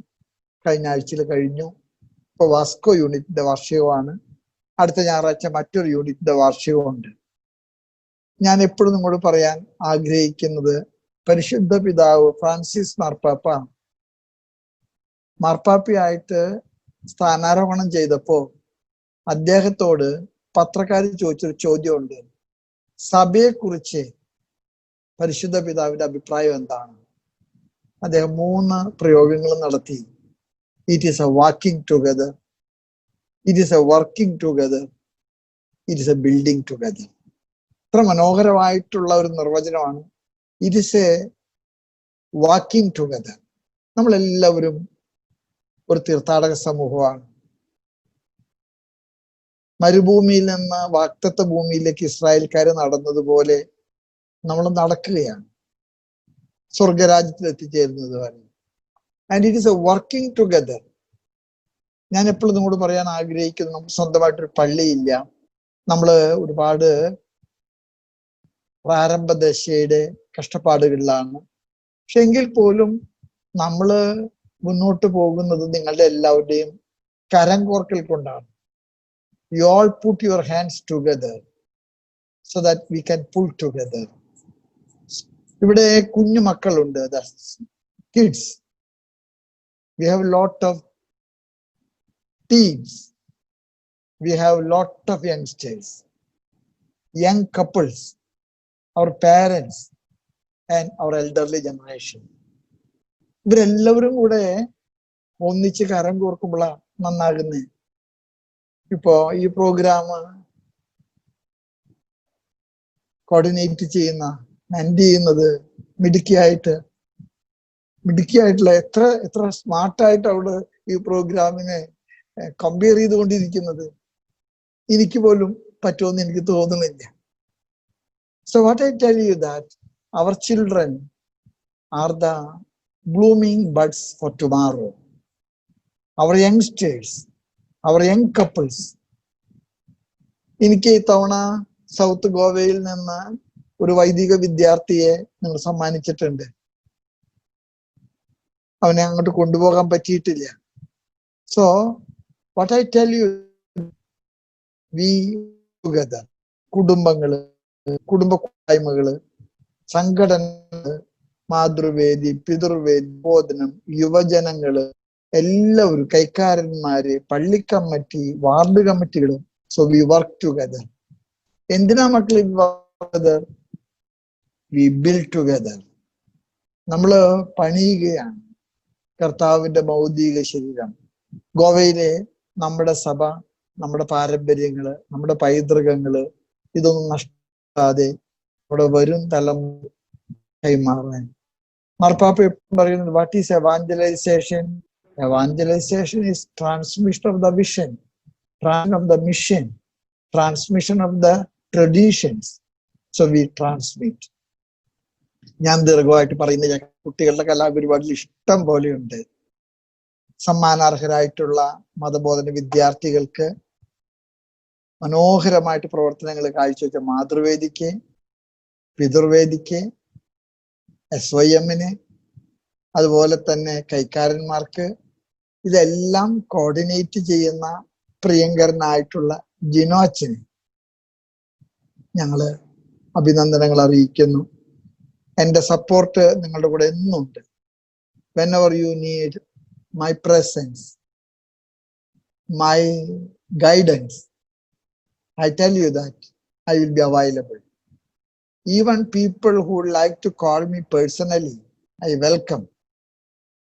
കഴിഞ്ഞ ആഴ്ചയിൽ കഴിഞ്ഞു. ഇപ്പൊ വാസ്കോ യൂണിറ്റിന്റെ വാർഷികമാണ്. അടുത്ത ഞായറാഴ്ച മറ്റൊരു യൂണിറ്റിന്റെ വാർഷികമുണ്ട്. ഞാൻ എപ്പോഴും നിങ്ങളോട് പറയാൻ ആഗ്രഹിക്കുന്നത്, പരിശുദ്ധ പിതാവ് ഫ്രാൻസിസ് മാർപ്പാപ്പയായിട്ട് സ്ഥാനാരോഹണം ചെയ്തപ്പോ അദ്ദേഹത്തോട് പത്രക്കാർ ചോദിച്ചൊരു ചോദ്യമുണ്ട്. സഭയെക്കുറിച്ച് പരിശുദ്ധ പിതാവിന്റെ അഭിപ്രായം എന്താണ്? അദ്ദേഹം 3 പ്രയോഗങ്ങൾ നടത്തി. It is A walking together, it is A working together, it is A building together. ഇത്ര മനോഹരമായിട്ടുള്ള ഒരു നിർവചനമാണ്. It is A walking together. നമ്മളെല്ലാവരും ഒരു തീർത്ഥാടക സമൂഹമാണ്. മരുഭൂമിയിൽ നിന്ന് വാഗ്ദത്ത ഭൂമിയിലേക്ക് ഇസ്രായേൽക്കാർ നടന്നതുപോലെ നമ്മൾ നടക്കുകയാണ്, സ്വർഗരാജ്യത്തിൽ എത്തിച്ചേരുന്നത് വരെ. And it is A working together. ഞാൻ എപ്പോഴും നിങ്ങളോട് പറയാൻ ആഗ്രഹിക്കുന്നു, നമുക്ക് സ്വന്തമായിട്ടൊരു പള്ളിയില്ല. നമ്മൾ ഒരുപാട് പ്രാരംഭ ദശയുടെ കഷ്ടപ്പാടുകളിലാണ്. പക്ഷെ എങ്കിൽ പോലും നമ്മൾ മുന്നോട്ട് പോകുന്നത് നിങ്ങളുടെ എല്ലാവരുടെയും കരം കോർക്കൽ കൊണ്ടാണ്. You all put your hands together so that we can pull together. ഇവിടെ കുഞ്ഞു മക്കളുണ്ട്, kids. We have lot of teens. We have lot of youngsters, young couples, our parents and our elderly generation. ഇവരെല്ലാവരും കൂടെ ഒന്നിച്ച് കരം കോർക്കുമ്പോഴാണ് നന്നാകുന്നത്. ഇപ്പോ ഈ programme coordinate ചെയ്യുന്ന, മെന്റ് ചെയ്യുന്നത് മിടുക്കിയായിട്ടുള്ള എത്ര സ്മാർട്ടായിട്ട് അവിടെ ഈ പ്രോഗ്രാമിനെ കമ്പയർ ചെയ്തുകൊണ്ടിരിക്കുന്നത് എനിക്ക് പോലും പറ്റുമെന്ന് എനിക്ക് തോന്നുന്നില്ല. So what I tell you that our children are the blooming buds for tomorrow. Our youngsters, our young couples. എനിക്ക് ഇത്തവണ സൗത്ത് ഗോവയിൽ നിന്ന് ഒരു വൈദിക വിദ്യാർത്ഥിയെ നിങ്ങൾ സമ്മാനിച്ചിട്ടുണ്ട്. അവനെ അങ്ങോട്ട് കൊണ്ടുപോകാൻ പറ്റിയിട്ടില്ല. So what I tell you, we together, കുടുംബങ്ങള്, കുടുംബ കൂട്ടായ്മകള്, സംഘടനകള്, മാതൃവേദി, പിതൃവേദി, ബോധനം, യുവജനങ്ങള്, എല്ലാവരും, കൈക്കാരന്മാര്, പള്ളിക്കമ്മിറ്റി, വാർഡ് കമ്മിറ്റികള്. So we work together. എന്തിനാ മക്കളെ ടുഗദർ? We build together. നമ്മള് പണിയുകയാണ് കർത്താവിന്റെ ഭൗതിക ശരീരം. ഗോവയിലെ നമ്മുടെ സഭ, നമ്മുടെ പാരമ്പര്യങ്ങള്, നമ്മുടെ പൈതൃകങ്ങള്, ഇതൊന്നും നഷ്ടപ്പെടാതെ നമ്മുടെ വരും തലമുറ കൈമാറാൻ മാർപ്പാപ്പ എപ്പോഴും പറയുന്നത്, what is evangelisation? Evangelization is transmission of the vision, transmission of the mission, transmission of the traditions. So we transmit. ഞാൻ ദീർഘമായിട്ട് പറയുന്ന കുട്ടികളുടെ കലാപരിപാടിയിൽ ഇഷ്ടം പോലെയുണ്ട്. സമ്മാനാർഹരായിട്ടുള്ള മതബോധന വിദ്യാർത്ഥികൾക്ക് മനോഹരമായിട്ട് പ്രവർത്തനങ്ങൾ കാഴ്ചവെച്ച മാതൃവേദിക്ക്, പിതൃവേദിക്ക്, SYM-ന്, അതുപോലെ തന്നെ കൈക്കാരന്മാർക്ക്, ഇതെല്ലാം കോർഡിനേറ്റ് ചെയ്യുന്ന പ്രിയങ്കരനായിട്ടുള്ള ജിനോ അച്ഛന് ഞങ്ങള് അഭിനന്ദനങ്ങൾ അറിയിക്കുന്നു. എൻ്റെ സപ്പോർട്ട് നിങ്ങളുടെ കൂടെ എന്നുണ്ട്. whenever you need my presence, my guidance, I tell you that I will be available. Even people who would like to call me personally, I welcome.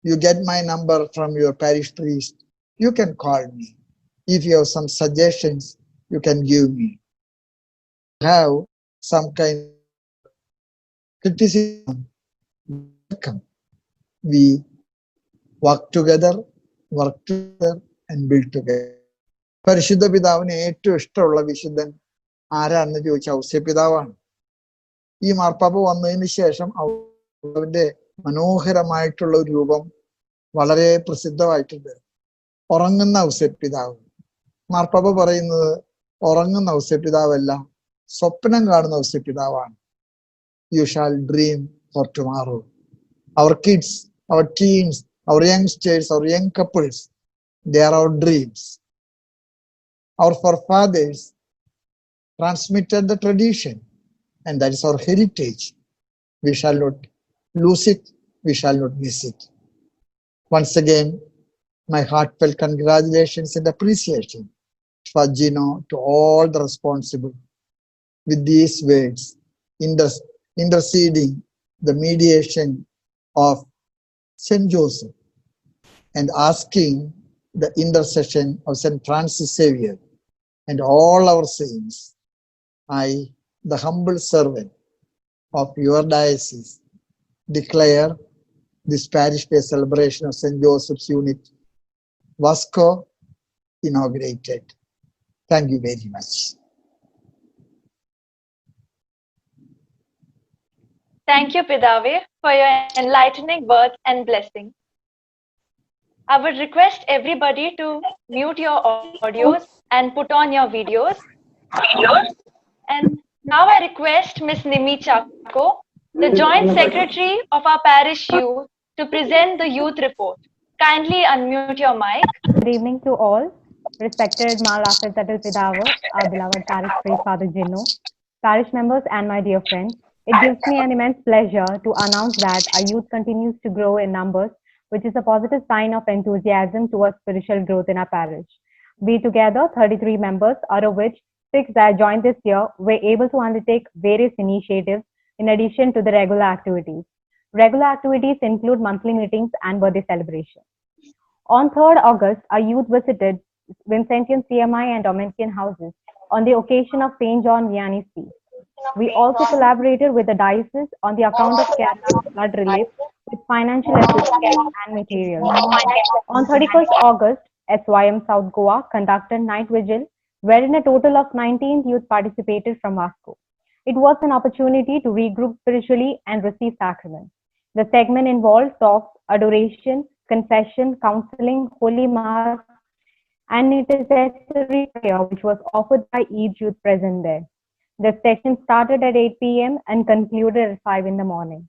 You get my number from your parish priest, you can call me. If you have some suggestions, you can give me. Have some kind of criticism, welcome. We work together and build together. പരിശുദ്ധ പിതാവിന് ഏറ്റവും ഇഷ്ടമുള്ള വിശുദ്ധൻ ആരാണെന്ന് ചോദിച്ചാൽ ഔസേപ്പിതാവാണ്. ഈ മാർപ്പാപ്പ വന്നതിന് ശേഷം അവന്റെ മനോഹരമായിട്ടുള്ള ഒരു രൂപം വളരെ പ്രസിദ്ധമായിട്ടുണ്ട്. ഉറങ്ങുന്ന ഔസേപ്പിതാവ്. മാർപ്പാപ്പ പറയുന്നത് ഉറങ്ങുന്ന ഔസേപ്പിതാവല്ല, സ്വപ്നം കാണുന്ന ഔസേപ്പിതാവാണ്. You shall dream for tomorrow. Our kids, our teens, our youngsters, our young couples, they are our dreams. Our forefathers transmitted the tradition, and that is our heritage. We shall not lose it, we shall not miss it. Once again, my heartfelt congratulations and appreciation for Gino, to all the responsible. With these words, interceding the mediation of St. Joseph and asking the intercession of St. Francis Xavier and all our saints, I, the humble servant of your diocese, declare this parish day celebration of St. Joseph's unit Vasco inaugurated. Thank you very much. Thank you, Pidave, for your enlightening words and blessing. I would request everybody to mute your audios and put on your videos. And now I request Ms. Nimi Chako, the Joint Secretary of our Parish Youth, to present the youth report. Kindly unmute your mic. Good evening to all. Respected Mar Rafet Tatal Pidava, our beloved parish priest Father Gino, parish members and my dear friends, it gives me an immense pleasure to announce that our youth continues to grow in numbers, which is a positive sign of enthusiasm towards spiritual growth in our parish. We together, 33 members, out of which 6 that joined this year, were able to undertake various initiatives in addition to the regular activities. Regular activities include monthly meetings and birthday celebrations. On 3rd August, our youth visited Vincentian CMI and Dominican houses on the occasion of St. John Vianney's feast. We also collaborated with the diocese on the account of Kerala flood relief with financial assistance and materials. On 31st August, SYM South Goa conducted night vigil, wherein a total of 19 youth participated from Vasco. It was an opportunity to regroup spiritually and receive sacraments. The segment involved talks, adoration, confession, counseling, holy mass, and intercessory prayer, which was offered by each youth present there. The session started at 8 p.m. and concluded at 5 in the morning.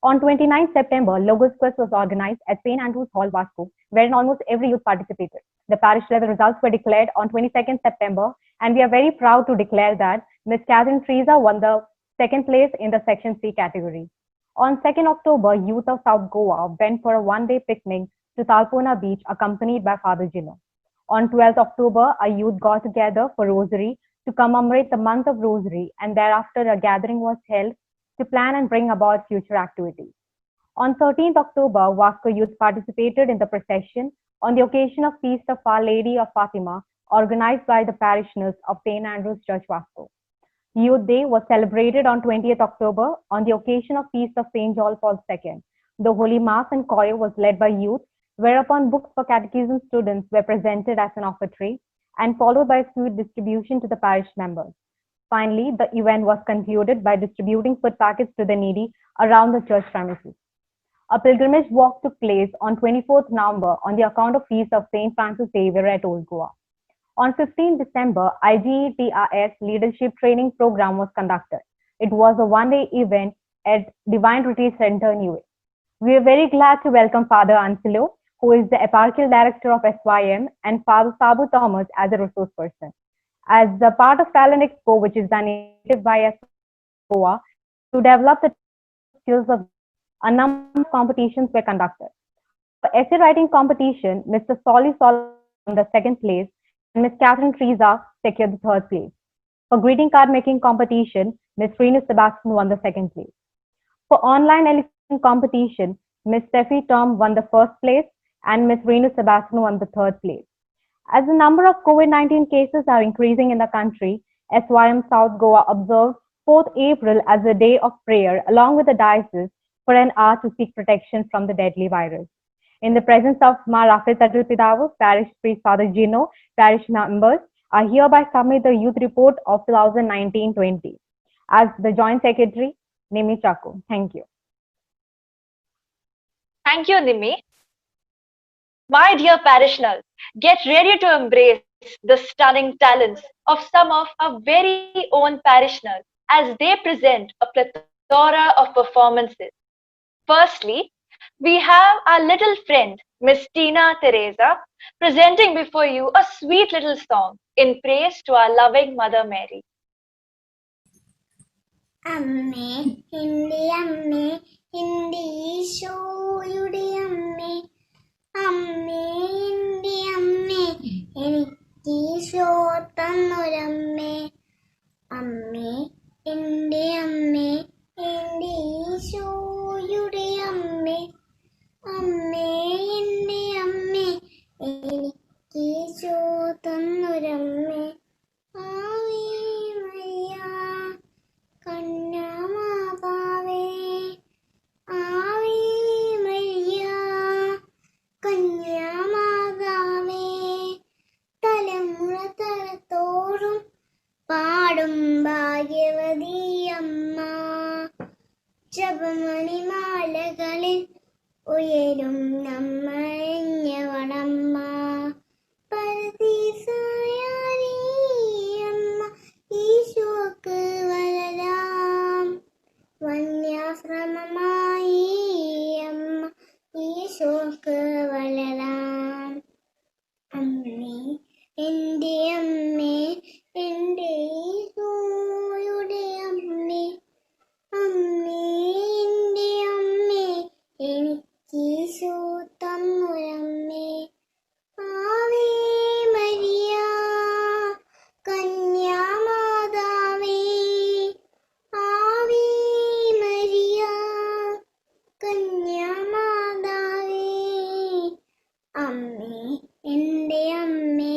On 29th September, Logos Quest was organized at St. Andrew's Hall, Vasco, wherein almost every youth participated. The parish level results were declared on 22nd September, and we are very proud to declare that Ms. Catherine Frieza won the 2nd place in the Section C category. On 2nd October, youth of South Goa went for a one-day picnic to Talpona Beach, accompanied by Father Gino. On 12th October, our youth got together for Rosary to commemorate the month of Rosary, and thereafter a gathering was held to plan and bring about future activities. On 13th October, Vasco youth participated in the procession on the occasion of Feast of Our Lady of Fatima, organized by the parishioners of St. Andrew's Church, Vasco. Youth Day was celebrated on 20th October on the occasion of Feast of St. John Paul II. The Holy Mass and choir was led by youth, whereupon books for catechism students were presented as an offertory, and followed by food distribution to the parish members. Finally, the event was concluded by distributing food packets to the needy around the church premises. A pilgrimage walk took place on 24th November on the account of feast of St. Francis Xavier at Old Goa. On 15 December, IGETRS Leadership Training Program was conducted. It was a one-day event at Divine Retreat Center, Newark. We are very glad to welcome Father Anselo, who is the Eparchial Director of SYM, and Father Sabu Thomas as a resource person. As a part of Talent Expo, which is done by Goa, to develop the skills of a number of competitions were conducted. For essay writing competition, Mr. Solly Sol won the second place, and Ms. Catherine Teresa secured the third place. For greeting card making competition, Ms. Renu Sebastian won the second place. For online elephant competition, Ms. Steffi Tom won the first place, and Ms. Renu Sebastian won the third place. As the number of COVID-19 cases are increasing in the country, SYM South Goa observed 4th April as a day of prayer along with the diocese for an hour to seek protection from the deadly virus. In the presence of Ma Rafael Tatal Pidava, Parish Priest Father Gino, parish members are hereby submit the youth report of 2019-20. As the Joint Secretary, Nimi Chaku. Thank you. Thank you, Nimi. My dear parishioners, get ready to embrace the stunning talents of some of our very own parishioners as they present a plethora of performances. Firstly, we have our little friend, Miss Tina Teresa, presenting before you a sweet little song in praise to our loving Mother Mary. അമ്മേ എൻ്റെ അമ്മേ എൻ്റെ ഈശോയുടെ അമ്മേ അമ്മേ എൻ്റെ അമ്മേ എനിക്ക് ഈശോ തന്നൊരമ്മേ അമ്മേ എൻ്റെ അമ്മേ എൻ്റെ ഈശോയുടെ അമ്മേ അമ്മേ എൻ്റെ അമ്മേ എനിക്ക് ഈശോ തന്നൊരമ്മേ ആവേ മരിയ കന്യാമാതാവേ ആവേ മരിയ കന്യാമാതാവേ തലമുറ തലത്തോറും പാടും ഭാഗ്യവതി അമ്മ ജപമണിമാലകളിൽ ഉയരും നമ്മഴഞ്ഞവളമ്മ പരദീസായാലേ അമ്മ ഈശോക്ക് വളരാം വന്യാശ്രമമായി അമ്മ ഈശോക്ക് വളരാം അമ്മേ എൻ്റെ അമ്മേ എൻ്റെ ഈശോയുടെ അമ്മേ അമ്മേ എൻ്റെ അമ്മേ എനിക്ക് ഈശോ തന്നൊരമ്മേ ആവേ മരിയ കന്യാമാതാവേ ആവേ മരിയ കന്യാമാതാവേ അമ്മേ എൻ്റെ അമ്മേ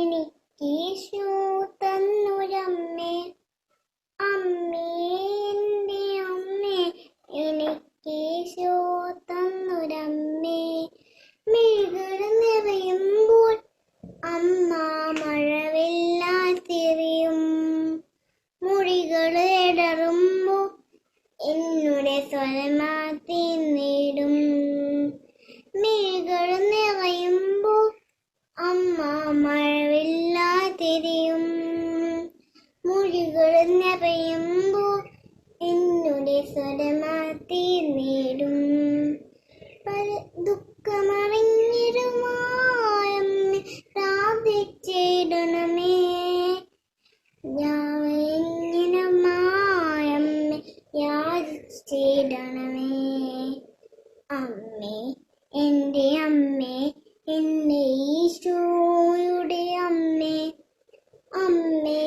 എനിക്ക് ഈശോ തന്നൊരമ്മേ അമ്മേ എൻ്റെ അമ്മേ എനിക്ക് ഈശോ തന്നൊരമ്മേ മിഴികൾ നിറയുമ്പോൾ അമ്മ മഴവെള്ളാത്തിരിയും മുടികൾ ഇടറുമ്പോൾ എന്നുടെ സ്വരമാത്തി നേടും മിഴികൾ നിറയുമ്പോൾ അമ്മ മഴവെള്ളാത്തിരിയും മുടികൾ നിറയുമ്പോൾ എന്നുടെ സ്വരമാത്തി നേടും ദുഃഖമറിഞ്ഞിരുമായമ്മേ പ്രാർത്ഥിച്ചിടണമേ യാവെങ്ങിനുമായമ്മേ യാചിച്ചിടണമേ അമ്മേ എൻ്റെ അമ്മേ എൻ്റെ ഈശോയുടെ അമ്മേ അമ്മേ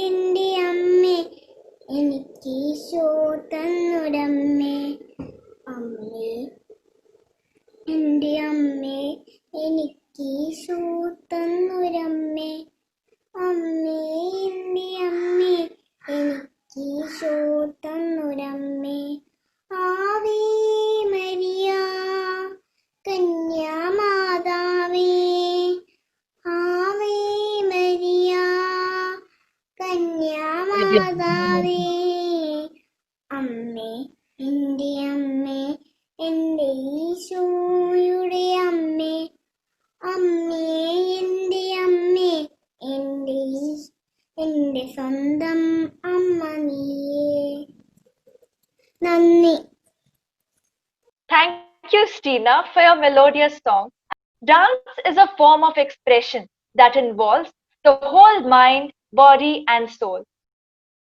എൻ്റെ അമ്മേ എനിക്ക് ഈശോ തന്നൊരമ്മേ അമ്മേ പുണ്യമാതാവേ, അമ്മേ എൻ്റെ അമ്മേ, എൻ്റെ ഈശോയുടെ അമ്മേ, അമ്മേ എൻ്റെ അമ്മേ, എൻ്റെ സ്വന്തം അമ്മ നീയേ. നന്ദി. Thank you, Stina, for your melodious song. Dance is a form of expression that involves the whole mind, body, and soul.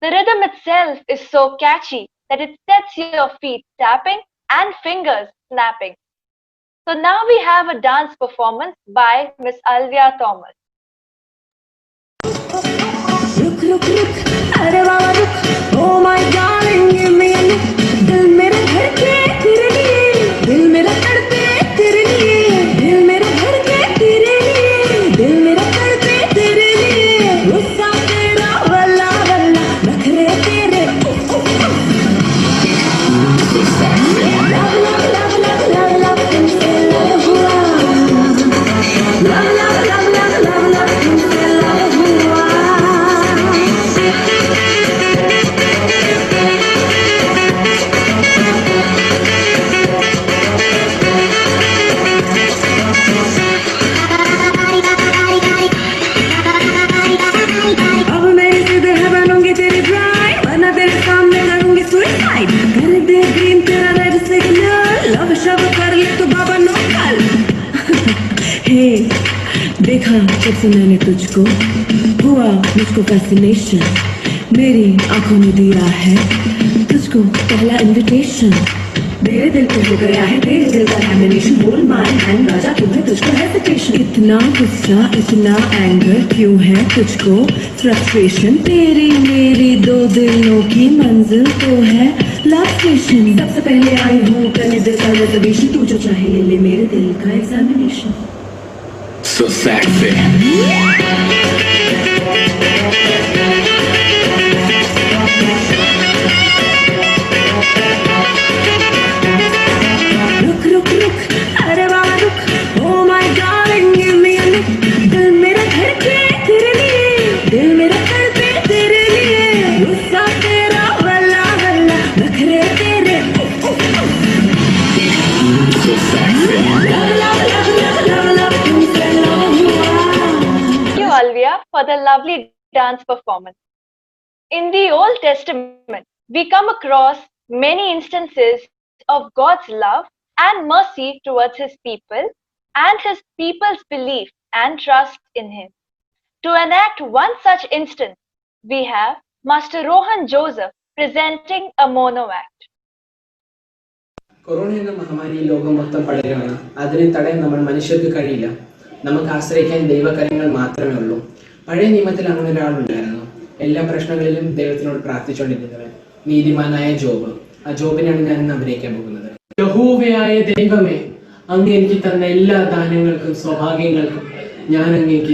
The rhythm itself is so catchy that it sets your feet tapping and fingers snapping. So now we have a dance performance by Miss Alvia Thomas. रुक रुक रुक, अरे बाबा रुक, oh my darling, give me a look. दिल मेरा धड़के तेरे लिए, दिल मेरा तड़पे तेरे लिए, दिल मेरा धड़के तेरे लिए, दिल मेरा तड़पे तेरे लिए. गुस्सा तेरा वल्ला वल्ला, नखरे तेरे love love love love love love तुमसे love हुआ, love love love love love love तुमसे love हुआ. अब मेरी जिद है बनूंगी तेरी ब्राइड, वरना तेरे सामने करूंगी सुसाइड. कर दे ग्रीन तेरा रेड सिग्नल, लव शव कर ले तो बाबा नो कल. हे देखा जब से मैंने तुझको, हुआ मुझको फैसिनेशन, मेरी आंखों ने दिया है तुझको पहला इनविटेशन. मेरे दिल पे हो गया है तेरे दिल का लैमिनेशन, बोल माय हैंड राजा क्यों है तुझको हेसिटेशन. इतना गुस्सा इतना एंगर क्यों है तुझको फ्रस्ट्रेशन, तेरी मेरी दो दिलों की मंजिल तो है लव स्टेशन. सबसे पहले आई हूँ करने दिल का रिजर्वेशन, तू जो चाहे ले ले मेरे दिल का एग्जामिनेशन. So sexy. रुक रुक रुक, अरे बाबा रुक, oh my darling, give me a look. दिल मेरा धड़के तेरे लिए, दिल मेरा तड़पे तेरे लिए. गुस्सा तेरा वल्ला वल्ला, नखरे तेरे So sexy. love love love love love love तुमसे love हुआ. Thank you, Alvia, for the lovely dance performance. In the Old Testament, we come across many instances of God's love and mercy towards his people and his people's belief and trust in him. To enact one such instance, we have Master Rohan Joseph presenting a mono act. Corona എന്ന മഹാമാരി ലോകം മൊത്തം പടരുകയാണ്. അതിനെ തടയാൻ നമ്മൾ മനുഷ്യർക്ക് കഴിയില്ല. നമുക്ക് ആശ്രയിക്കാൻ ദൈവകരങ്ങൾ മാത്രമേ ഉള്ളൂ. പഴയ നിയമത്തിൽ അങ്ങനെ ഒരാളുണ്ടായിരുന്നു. എല്ലാ പ്രശ്നങ്ങളിലും ദൈവത്തിനോട് പ്രാർത്ഥിച്ചുകൊണ്ടിരുന്നവൻ, നീതിമാനായ ജോബ്. ആ ജോബിനാണ് ഞാൻ ഇന്ന് അഭിനയിക്കാൻ പോകുന്നത്. യഹോവയായ ദൈവമേ, അങ്ങ് എനിക്ക് തന്ന എല്ലാ ദാനങ്ങൾക്കും സൗഭാഗ്യങ്ങൾക്കും ഞാൻ അങ്ങേക്ക്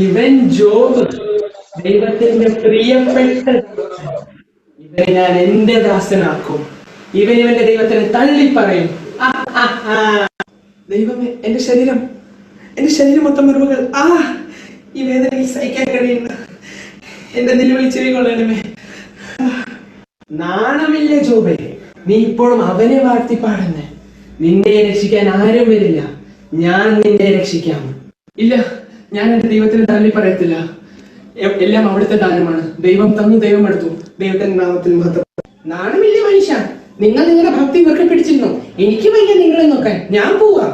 ഇവൻ ജോബ്, ദൈവത്തിന്റെ പ്രിയപ്പെട്ട. ഇവനെ ഞാൻ എന്റെ ദാസനാക്കും. ഇവന്റെ ദൈവത്തിനെ തള്ളി പറയും. ദൈവമേ, എന്റെ ശരീരം മൊത്തം മുറിവുകൾ. ഈ വേദന സഹിക്കാൻ കഴിയുന്ന എന്റെ നിലവിളി ചെവികൊള്ളണമേ. നാണമില്ല ജോബേ, നീ ഇപ്പോഴും അവനെ വാഴ്ത്തി പാടുന്നേ. നിന്നെ രക്ഷിക്കാൻ ആരും വരില്ല, ഞാൻ നിന്നെ രക്ഷിക്കാം. ഇല്ല, ഞാൻ എന്റെ ദൈവത്തിന് തള്ളി പറയത്തില്ല. എല്ലാം അവിടുത്തെ ദാനമാണ്. ദൈവം തന്നു, ദൈവം എടുത്തു. ദൈവത്തിന്റെ നാമത്തിൽ മഹത്വം. നാണമില്ല മനുഷ്യ, നിങ്ങൾ നിങ്ങളുടെ ഭക്തി വെറുതെ പിടിച്ചിരുന്നു. എനിക്ക് വയ്യ നിങ്ങളെ നോക്കാൻ, ഞാൻ പോവാ.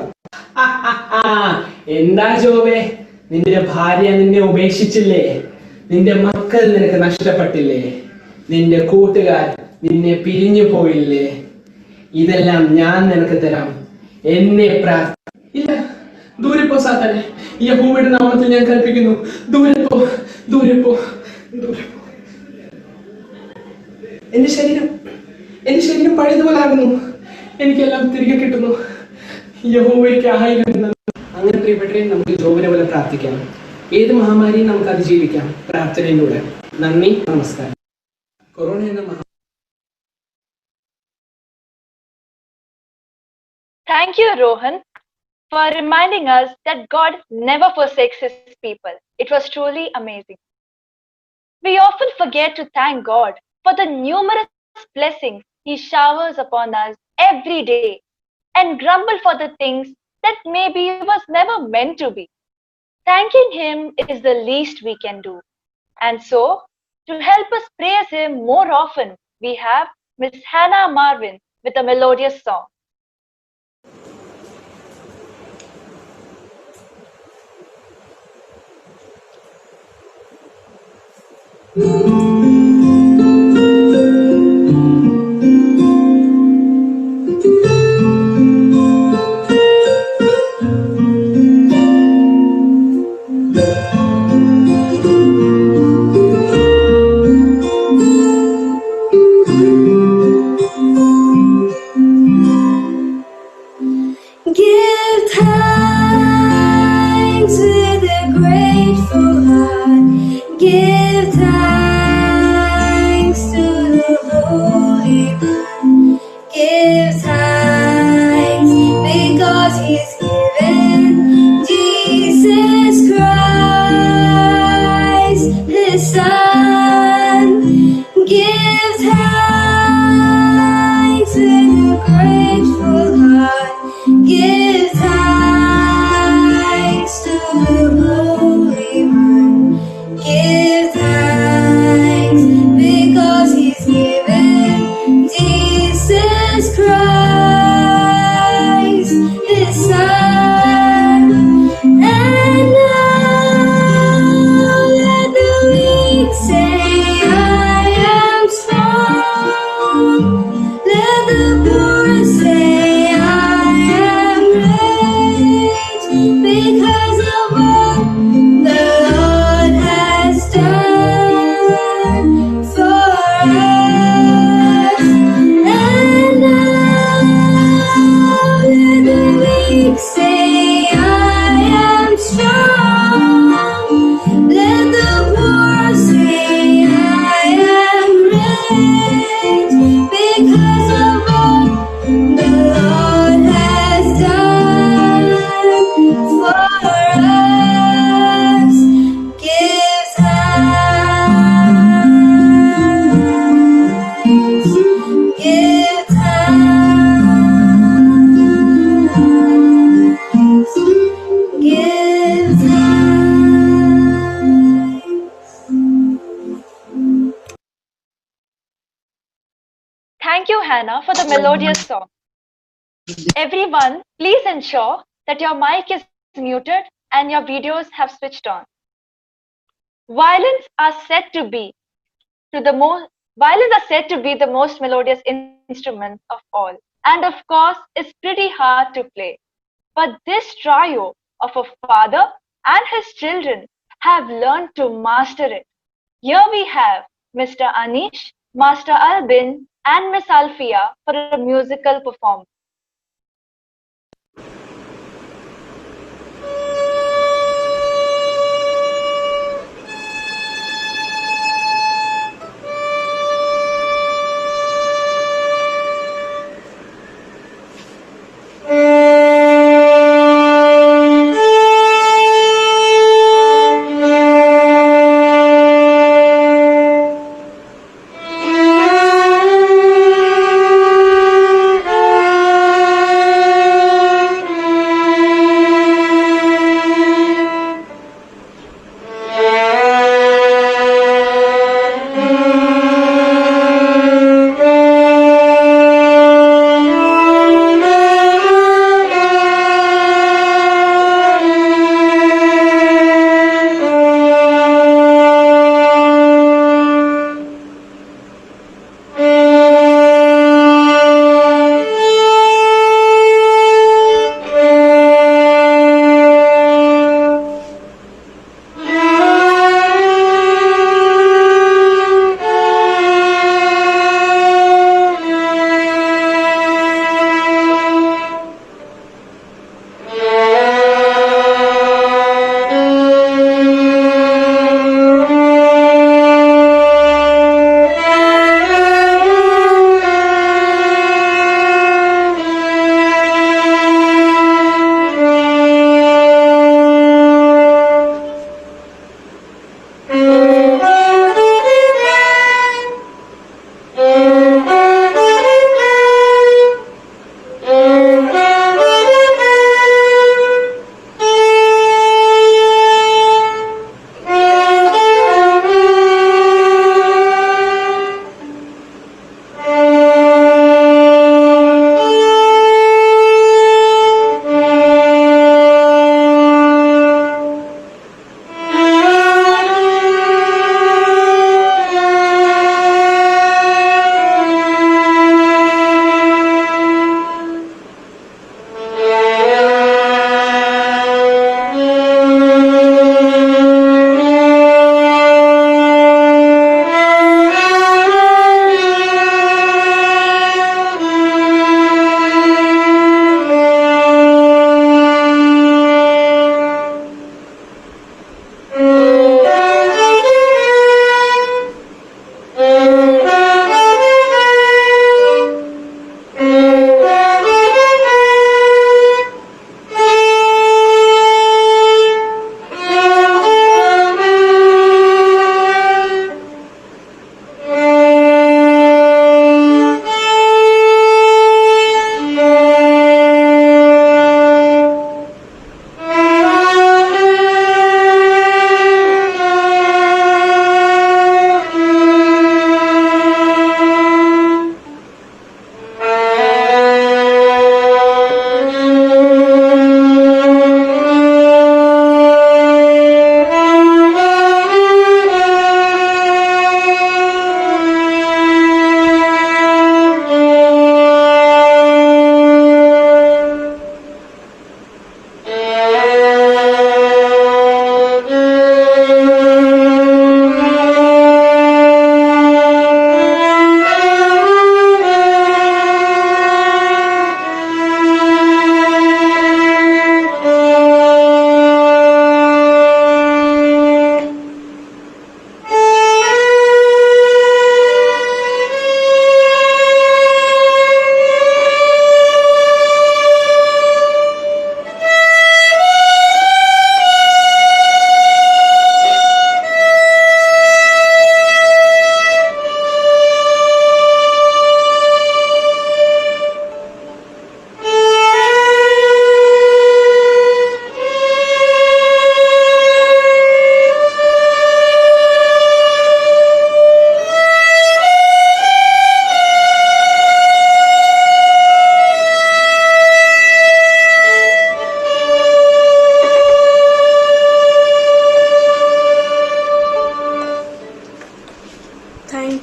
എന്താ ജോബേ, നിന്റെ ഭാര്യ നിന്നെ ഉപേക്ഷിച്ചില്ലേ? നിന്റെ മക്കൾ നിനക്ക് നഷ്ടപ്പെട്ടില്ലേ? നിന്റെ കൂട്ടുകാർ നിന്നെ പിരിഞ്ഞു പോയില്ലേ? ഇതെല്ലാം ഞാൻ നിനക്ക് തരാം. എന്നെ ഇല്ല, ദൂരെ പോ സാത്താനെ. യഹോവയുടെ നാമത്തിൽ ഞാൻ കൽപ്പിക്കുന്നു, ദൂരെ പോ, ദൂരെ പോ, ദൂരെ പോ. എന്റെ ശരീരം പഴയതുപോലെ ആകുന്നു. എനിക്കെല്ലാം തിരികെ കിട്ടുന്നു. യഹോവയ്ക്ക് 1000 നന്ദി. അങ്ങനെ പ്രിയപ്പെട്ടവരെ, നമുക്ക് ജോബിനെ പോലെ പ്രാർത്ഥിക്കാം. ഏത് മഹാമാരിയും നമുക്ക് അതിജീവിക്കാം പ്രാർത്ഥനയിലൂടെ. നന്ദി, നമസ്കാരം. കൊറോണ എന്ന Thank you, Rohan, for reminding us that God never forsakes his people. It was truly amazing. We often forget to thank God for the numerous blessings he showers upon us every day and grumble for the things that maybe was never meant to be. Thanking him is the least we can do. And so, to help us praise him more often, we have Miss Hannah Marvin with a melodious song. Give thanks with a grateful heart. Give thanks to the Holy One. Give thanks because He's given Jesus Christ, His Son. Give thanks with a grateful heart. Give thanks to the Holy One. Give thanks because He's given Jesus Christ, His Son. And now let the weak say, I am strong. Let the poor say, I am rich because of what the Lord has done for us. And now let the weak say, I am strong. Let the poor say, I am rich because of what the Lord has done for us. Give thanks. Give thanks. Give thanks. Thank you, Hannah, for the melodious song. Everyone, please ensure that your mic is muted and your videos have switched on. Violins are said to be the most melodious instrument of all, and of course, it's pretty hard to play. But this trio of a father and his children have learned to master it. Here we have Mr. Anish, Master Albin, and Miss Alfia for a musical performance. Thank you.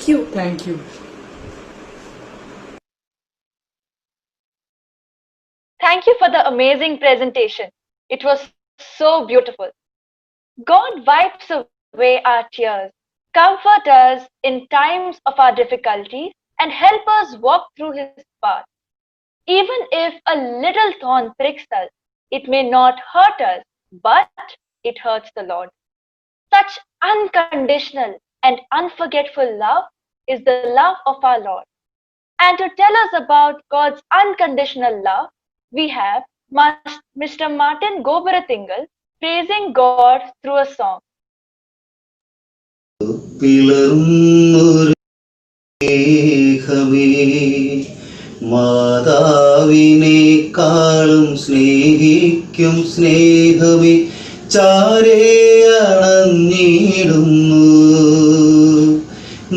Thank you. Thank you. Thank you for the amazing presentation. It was so beautiful. God wipes away our tears, comfort us in times of our difficulties, and help us walk through His path. Even if a little thorn pricks us, it may not hurt us, but it hurts the Lord. Such unconditional and unforgetful love is the love of our Lord. And to tell us about God's unconditional love, we have Mr. Martin Gobaratingal praising God through a song. മാതാവിനേക്കാളും സ്നേഹിക്കും സ്നേഹമേ ചാരേ അണഞ്ഞിടുന്നു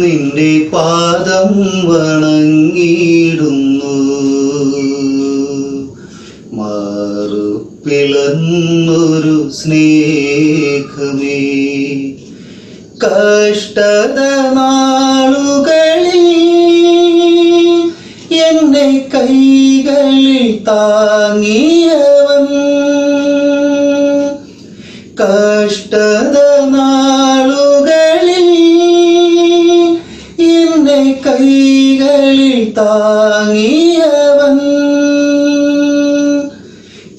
നിന്റെ പാദം വണങ്ങിടുന്നു മാറുപിളർന്നൊരു സ്നേഹമേ കഷ്ടത നാളുകളിൽ എന്നെ കൈകളിൽ താങ്ങിയവൻ കഷ്ടത നാളുകളിൽ എന്നെ കൈകളിൽ താങ്ങിയവൻ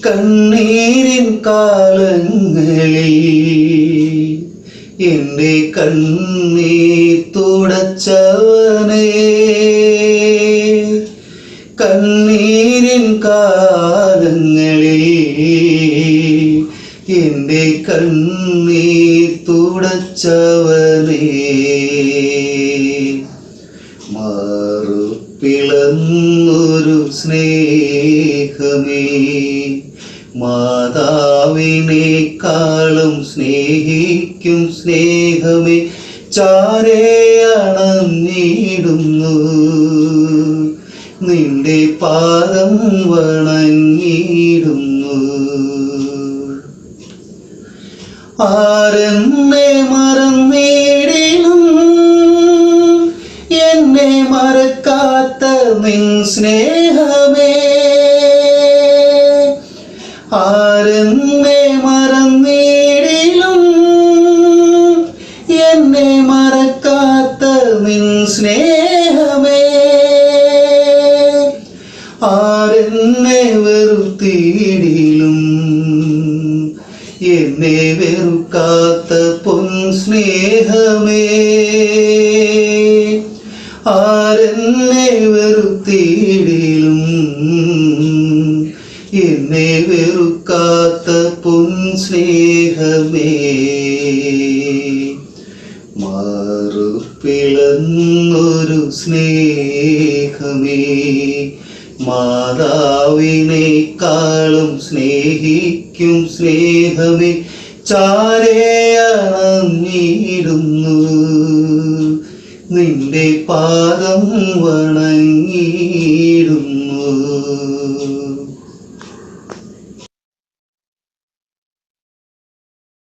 കണ്ണീരിൻ കാലങ്ങളിൽ എന്റെ കണ്ണീർ തുടച്ചവനേ കണ്ണീരിൻ കാലങ്ങളിൽ എന്റെ കണ്ണീർ തുടച്ചവനേ മാറുപിളർന്നൊരു സ്നേഹമേ മാതാവിനേക്കാളും സ്നേഹിക്കും സ്നേഹമേ ചാരേ അണഞ്ഞിടുന്നു നിന്റെ പാദം വണങ്ങിടുന്നു ആരെന്നെ മറന്നിടിലും എന്നെ മറക്കാത്ത നിൻ സ്നേഹമേ ആരെന്നെ മറന്നിടിലും എന്നെ മറക്കാത്ത നിൻ സ്നേഹമേ ആരെന്നെ വെറുത്തിടിലും എന്നെ വെറുക്കാത്ത പൊൻ സ്നേഹമേ ആരെന്നെ വെറുത്തിടിലും എന്നെ വെറുക്കാത്ത പൊൻ സ്നേഹമേ മാറുപിളർന്നൊരു സ്നേഹമേ മാതാവിനേക്കാളും സ്നേഹിക്കും സ്നേഹമേ ചാരേ അണഞ്ഞിടുന്നു നിന്റെ പാദം വണങ്ങിടുന്നു.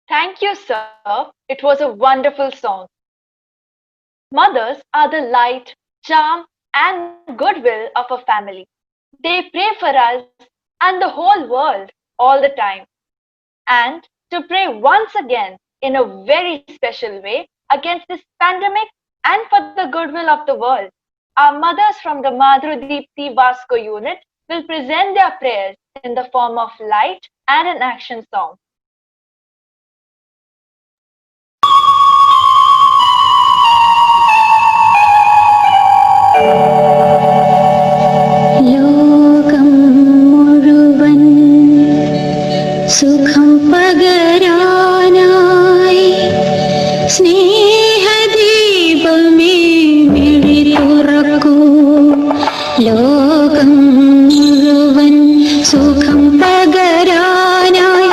Thank you, sir. It was a wonderful song. Mothers are the light, charm, and goodwill of a family. They pray for us and the whole world all the time. And to pray once again in a very special way against this pandemic and for the goodwill of the world, our mothers from the Madhurdeepti Vasco unit will present their prayers in the form of light and an action song. ലോകം മുഴുവൻ സുഖം പകരാനായി സ്നേഹദീപമേ മിഴി തുറക്കൂ. ലോകം മുഴുവൻ സുഖം പകരാനായി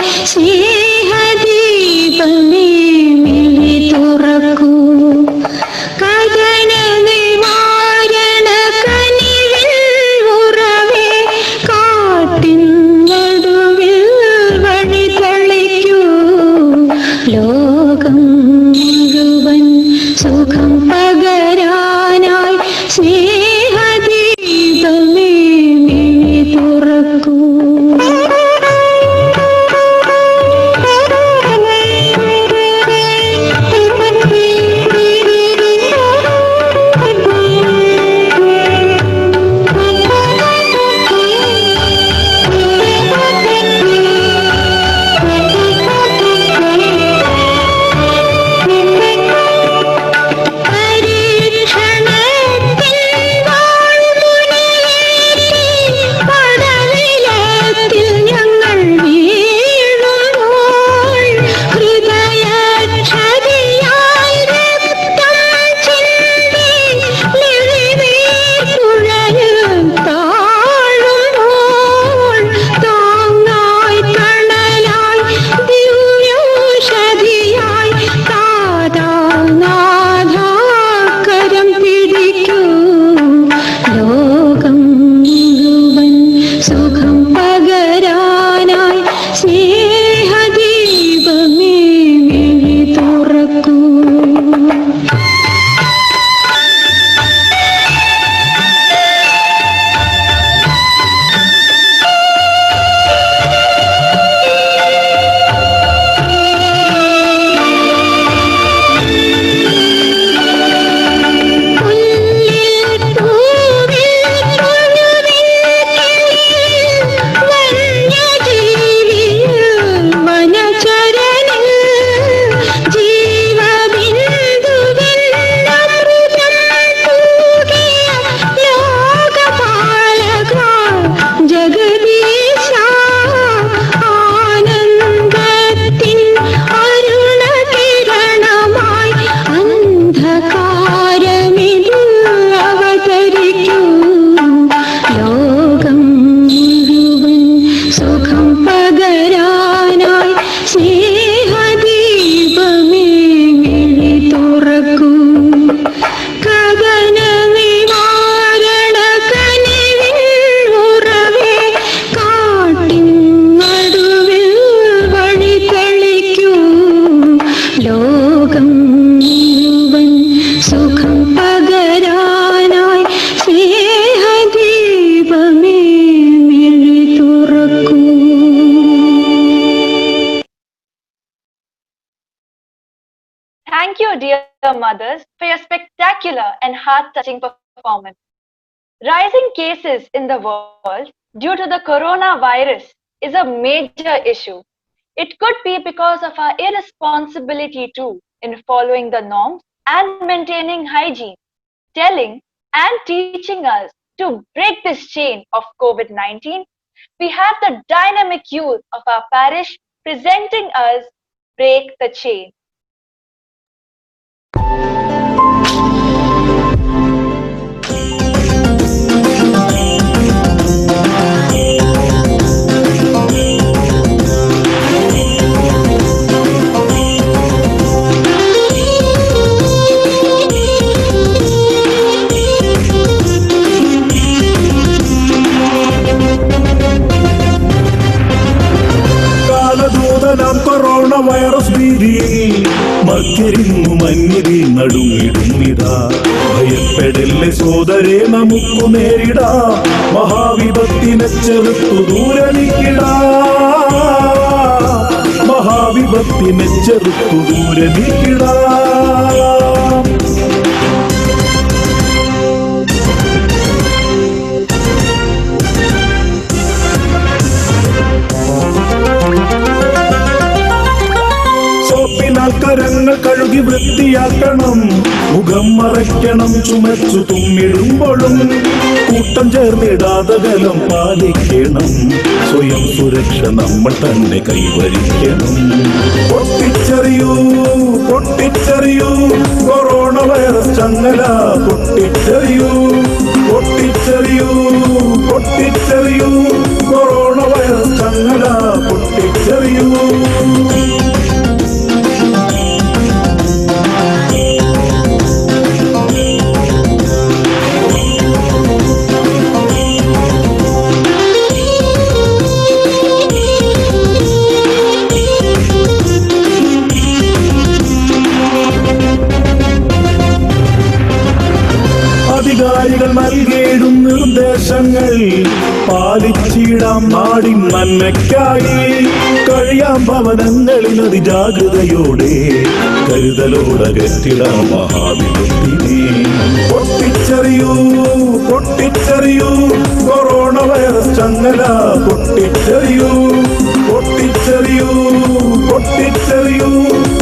Thank you, dear mothers, for your spectacular and heart-touching performance. Rising cases in the world due to the coronavirus is a major issue. It could be because of our irresponsibility too in following the norms and maintaining hygiene, telling and teaching us to break this chain of COVID-19. We have the dynamic youth of our parish presenting us Break the Chain. Corona virus ഭീതിയിൽ മക്കരിന്നു മഞ്ഞിരി നടുങ്ങിടുന്നിതാ. ഭയപ്പെടല്ലേ സോദരെ, നമുക്കു നേരിടാം മഹാവിപത്തിനെ ചെറുത്തു ദൂരെ നീക്കിടാം. മഹാവിപത്തിനെ ചെറുത്തു ദൂരെ നീക്കിടാം. കരങ്ങൾ കഴുകി വൃത്തിയാക്കണം, മുഖം മറയ്ക്കണം, ചുമച്ചു തുമ്മിടുമ്പോഴും കൂട്ടം ചേർന്നിടാതെ അകലം പാലിക്കണം. സ്വയം സുരക്ഷ നമ്മൾ തന്നെ കൈവരിക്കണം. പൊട്ടിച്ചെറിയൂ പൊട്ടിച്ചെറിയൂ കൊറോണ വൈറസ് ചങ്ങല, പൊട്ടിച്ചെറിയൂ പൊട്ടിച്ചെറിയൂ പൊട്ടിച്ചെറിയൂ കൊറോണ വൈറസ് ചങ്ങല, പൊട്ടിച്ചെറിയൂ. അധികാരികൾ നൽകിയിടും നിർദ്ദേശങ്ങൾ പാലിച്ചിടാം നാടിൻ നന്മയ്ക്കായി. കഴിയാം ഭവനങ്ങളിൽ അതിജാഗ്രതയോടെ കരുതലോടകറ്റിടാം മഹാവിപത്തിനെ. പൊട്ടിച്ചെറിയൂ പൊട്ടിച്ചെറിയൂ കൊറോണ വൈറസ് ചങ്ങല, പൊട്ടിച്ചെറിയൂ പൊട്ടിച്ചെറിയൂ പൊട്ടിച്ചെറിയൂ